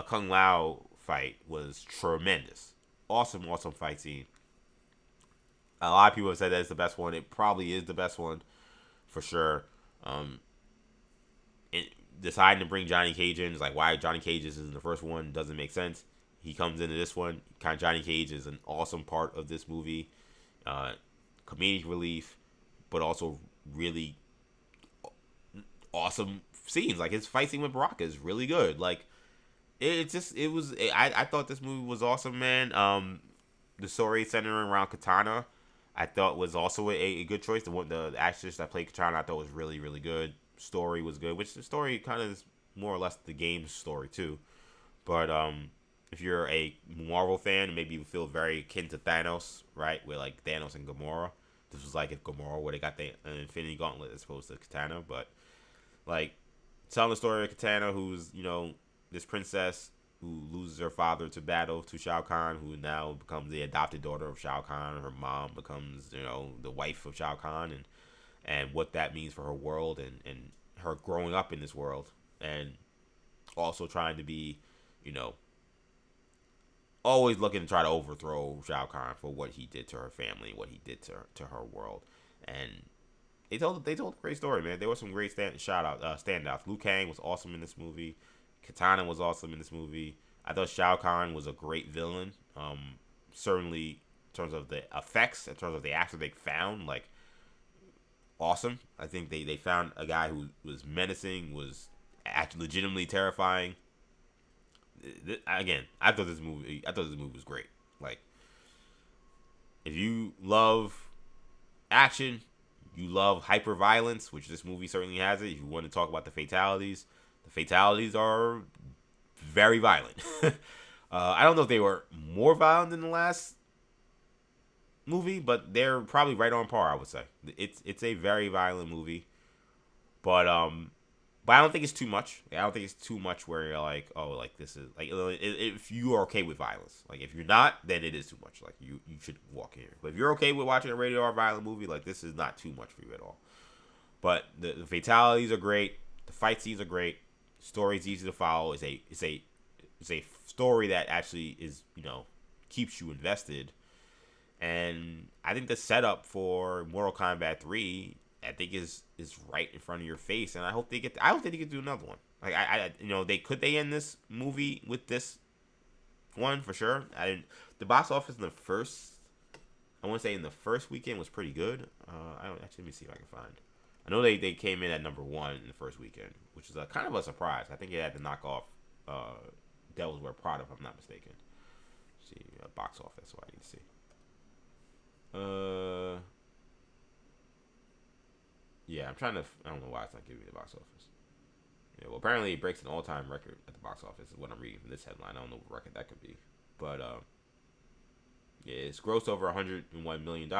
Kung Lao fight was tremendous. Awesome fight scene. A lot of people have said that it's the best one. It probably is the best one for sure. Deciding to bring Johnny Cage in is like, why Johnny Cage is in the first one doesn't make sense. He comes into this one. Johnny Cage is an awesome part of this movie. Comedic relief, but also really awesome scenes. Like, his fight scene with Baraka is really good. Like, I thought this movie was awesome, man. The story centering around Katana, I thought was also a good choice. The actress that played Katana, I thought was really, really good. Story was good, which the story kind of is more or less the game's story too. But if you're a Marvel fan, maybe you feel very akin to Thanos, right? With like Thanos and Gamora. This was like if Gamora would have got the Infinity Gauntlet as opposed to Katana. But like, telling the story of Katana, who's, this princess who loses her father to battle to Shao Kahn, who now becomes the adopted daughter of Shao Kahn. Her mom becomes, the wife of Shao Kahn, and what that means for her world, and her growing up in this world, and also trying to be, always looking to try to overthrow Shao Kahn for what he did to her family, what he did to her world. And they told a great story, man. There were some great standouts. Liu Kang was awesome in this movie. Katana was awesome in this movie. I thought Shao Kahn was a great villain. Certainly in terms of the effects, in terms of the actor they found, like, awesome. I think they found a guy who was menacing, was actually legitimately terrifying. Again, I thought this movie was great. Like, if you love action, you love hyper violence, which this movie certainly has it. If you want to talk about the fatalities are very violent. I don't know if they were more violent than the last movie, but they're probably right on par, I would say. It's a very violent movie, but I don't think it's too much. I don't think it's too much where you're like, oh, like, this is like, if you are okay with violence. Like, if you're not, then it is too much. Like, you should walk in here. But if you're okay with watching a rated R violent movie, like, this is not too much for you at all. But the fatalities are great. The fight scenes are great. The story is easy to follow. It's a story that actually is, keeps you invested. And I think the setup for Mortal Kombat 3, I think is right in front of your face, and I hope they get to do another one. Like, they end this movie with this one for sure. The box office in the first weekend was pretty good. Let me see if I can find. I know they came in at number 1 in the first weekend, which is kind of a surprise. I think it had to knock off Devil's Wear Prada, if I'm not mistaken. Let's see, box office. So I need to see. Yeah, I don't know why it's not giving me the box office. Yeah, well, apparently it breaks an all-time record at the box office is what I'm reading from this headline. I don't know what record that could be. But, yeah, it's grossed over $101 million.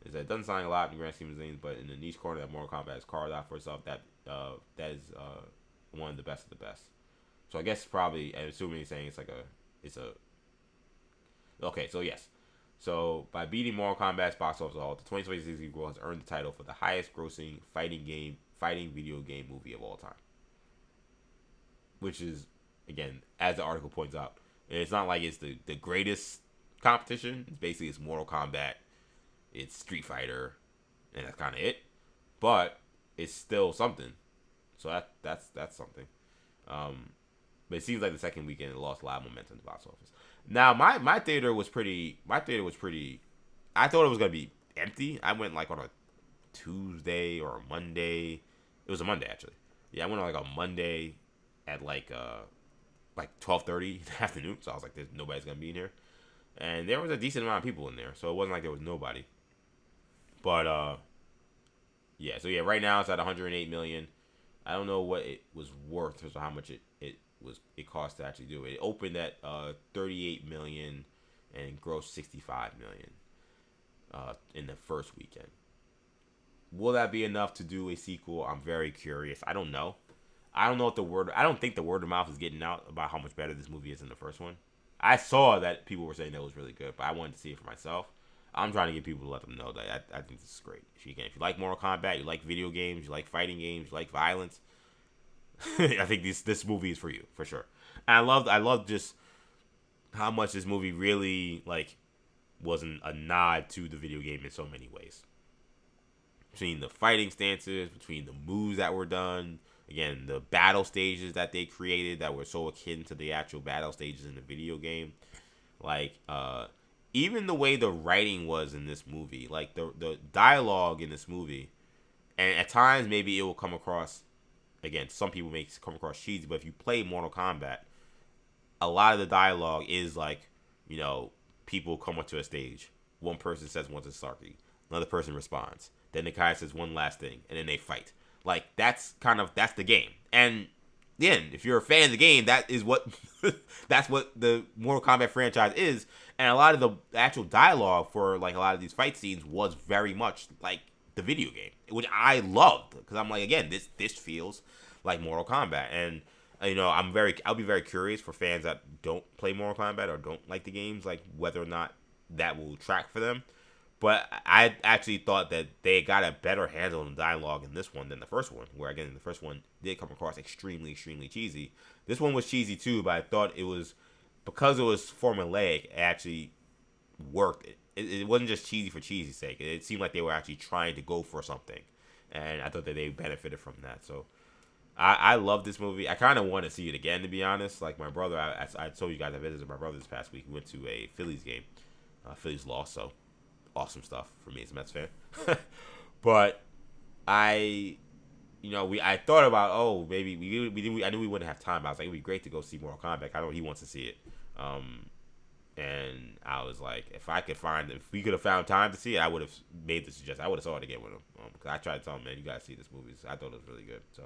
It doesn't sound like a lot in the grand scheme of things, but in the niche corner that Mortal Kombat has carved out for itself, that is one of the best of the best. So I guess probably, I'm assuming he's saying okay, so yes. So, by beating Mortal Kombat's box office haul, the 2026 sequel has earned the title for the highest-grossing fighting video game movie of all time. Which is, again, as the article points out, it's not like it's the greatest competition. It's Mortal Kombat, it's Street Fighter, and that's kind of it. But it's still something. So that's something. But it seems like the second weekend it lost a lot of momentum in the box office. Now, my theater was pretty. I thought it was gonna be empty. I went like on a Tuesday or a Monday. It was a Monday actually. Yeah, I went on like a Monday at like 12:30 in the afternoon. So I was like, "There's nobody's gonna be in here," and there was a decent amount of people in there. So it wasn't like there was nobody. But yeah. So yeah, right now it's at 108 million. I don't know what it was worth or how much it cost to actually do it. It opened at 38 million and grossed 65 million in the first weekend. Will that be enough to do a sequel? I'm very curious. I don't know. I don't know if I don't think the word of mouth is getting out about how much better this movie is than the first one. I saw that people were saying that was really good, but I wanted to see it for myself. I'm trying to get people to let them know that I think this is great. If you like Mortal Kombat, you like video games, you like fighting games, you like violence, I think this movie is for you for sure. And I love just how much this movie really like wasn't a nod to the video game in so many ways. Between the fighting stances, between the moves that were done, again, the battle stages that they created that were so akin to the actual battle stages in the video game. Like, even the way the writing was in this movie, like the dialogue in this movie, and at times maybe it will come across, again, some people may come across cheesy, but if you play Mortal Kombat, a lot of the dialogue is like, people come up to a stage. One person says one to Sarky. Another person responds. Then the guy says one last thing, and then they fight. Like, that's the game. And again, if you're a fan of the game, that is what that's what the Mortal Kombat franchise is. And a lot of the actual dialogue for like a lot of these fight scenes was very much like the video game, which I loved because I'm like, again, this feels like Mortal Kombat. And I'll be very curious for fans that don't play Mortal Kombat or don't like the games, like whether or not that will track for them. But I actually thought that they got a better handle on the dialogue in this one than the first one, where, again, the first one did come across extremely, extremely cheesy. This one was cheesy too, but I thought it was, because it was formulaic, it actually worked. It wasn't just cheesy for cheesy's sake. It seemed like they were actually trying to go for something, and I thought that they benefited from that. So I love this movie. I kind of want to see it again, to be honest. Like my brother, I told you guys I visited my brother this past week. We went to a Phillies game. Phillies lost, so awesome stuff for me as a Mets fan. But I thought about, maybe I knew we wouldn't have time, but I was like, it'd be great to go see Mortal Kombat. I know he wants to see it. And I was like, if we could have found time to see it, I would have made the suggestion. I would have saw it again with him. Because I tried to tell him, man, you gotta see this movie. I thought it was really good. So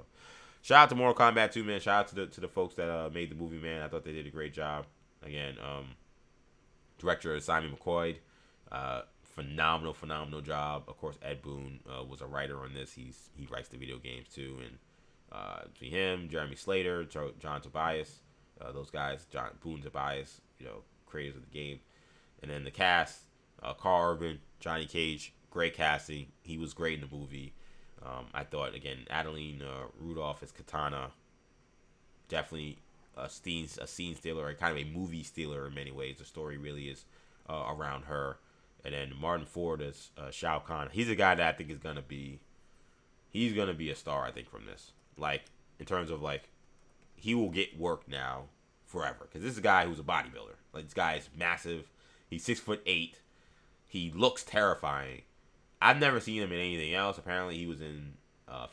shout out to Mortal Kombat 2, man. Shout out to the folks that made the movie, man. I thought they did a great job. Again, director Simon McCoy, phenomenal job. Of course, Ed Boon was a writer on this. He writes the video games too, and between him, Jeremy Slater, John Tobias, those guys, Boone Tobias, creators of the game, and then the cast, Carl Urban, Johnny Cage, great casting. He was great in the movie. I thought, again, Adeline Rudolph as Katana, definitely a scene stealer, or kind of a movie stealer in many ways. The story really is around her. And then Martin Ford as Shao Kahn. He's a guy that I think is gonna be a star, I think, from this. Like, in terms of like, he will get work now forever, because this is a guy who's a bodybuilder. Like, this guy is massive. He's 6'8". He looks terrifying. I've never seen him in anything else. Apparently, he was in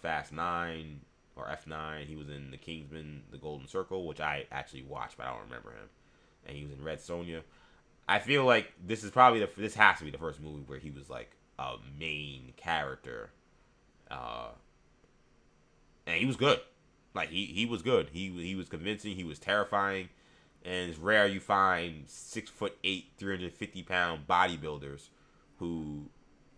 Fast 9 or F9. He was in The Kingsman, The Golden Circle, which I actually watched, but I don't remember him. And he was in Red Sonja. I feel like this is probably this has to be the first movie where he was like a main character, and he was good. Like he was good. He was convincing. He was terrifying, and it's rare you find 6'8", 350-pound bodybuilders who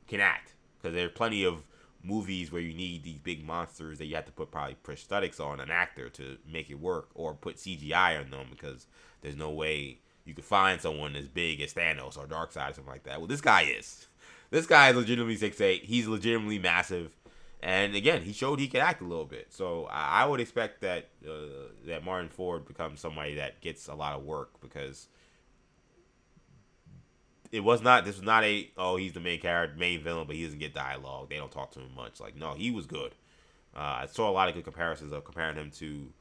can act, because there are plenty of movies where you need these big monsters that you have to put probably prosthetics on an actor to make it work, or put CGI on them, because there's no way you could find someone as big as Thanos or Darkseid or something like that. Well, this guy is. This guy is legitimately 6'8". He's legitimately massive. And again, he showed he could act a little bit. So I would expect that that Martin Ford becomes somebody that gets a lot of work, because this was not he's the main character, main villain, but he doesn't get dialogue. They don't talk to him much. Like, no, he was good. I saw a lot of good comparisons of comparing him to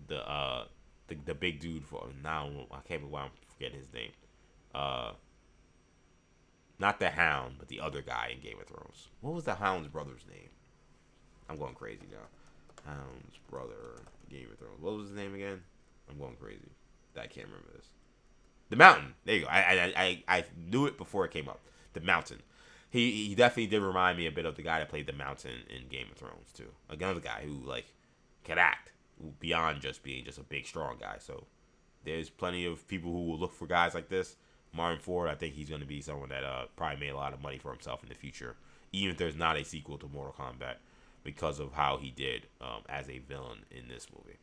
the big dude for now. I can't believe why I'm forgetting his name. Not the Hound, but the other guy in Game of Thrones. What was the Hound's brother's name? I'm going crazy now. Hound's brother, Game of Thrones. What was his name again? I'm going crazy. I can't remember this. The Mountain. There you go. I knew it before it came up. The Mountain. He definitely did remind me a bit of the guy that played the Mountain in Game of Thrones too. Another guy who like can act beyond just being just a big strong guy. So there's plenty of people who will look for guys like this. Martin Ford, I think he's going to be someone that probably made a lot of money for himself in the future, even if there's not a sequel to Mortal Kombat, because of how he did as a villain in this movie.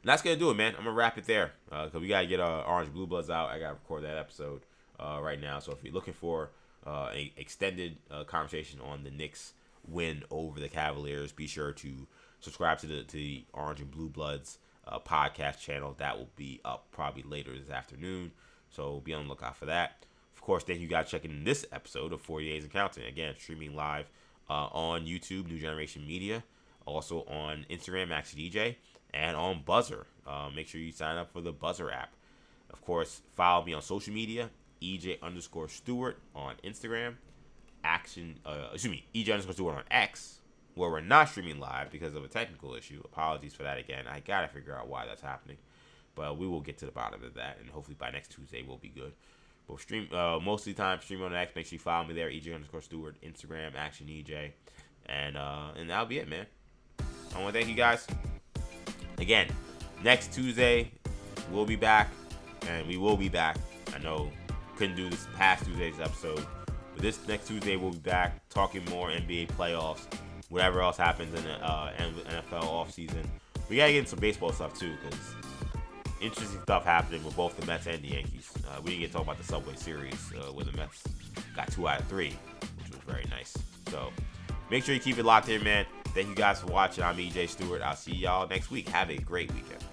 And that's going to do it, man. I'm going to wrap it there because we got to get Orange Blue Bloods out. I got to record that episode right now. So if you're looking for an extended conversation on the Knicks win over the Cavaliers, be sure to subscribe to the Orange and Blue Bloods podcast channel. That will be up probably later this afternoon. So be on the lookout for that. Of course, thank you guys for checking this episode of 40 Days of Counting. Again, streaming live on YouTube, New Generation Media. Also on Instagram, MaxiDJ. And on Buzzer. Make sure you sign up for the Buzzer app. Of course, follow me on social media. EJ_Stewart on Instagram. EJ_Stewart on X. Where we're not streaming live because of a technical issue. Apologies for that again. I got to figure out why that's happening. But we will get to the bottom of that, and hopefully by next Tuesday we'll be good. But stream most of the time, stream on X. Make sure you follow me there, EJ_Stewart, Instagram, ActionEJ, and that'll be it, man. I want to thank you guys again. Next Tuesday we'll be back, and we will be back. I know couldn't do this past Tuesday's episode, but this next Tuesday we'll be back talking more NBA playoffs, whatever else happens in the NFL offseason. We gotta get into some baseball stuff too, because interesting stuff happening with both the Mets and the Yankees. We didn't get to talk about the Subway Series where the Mets got 2 out of 3, which was very nice. So make sure you keep it locked in, man. Thank you guys for watching. I'm EJ Stewart. I'll see y'all next week. Have a great weekend.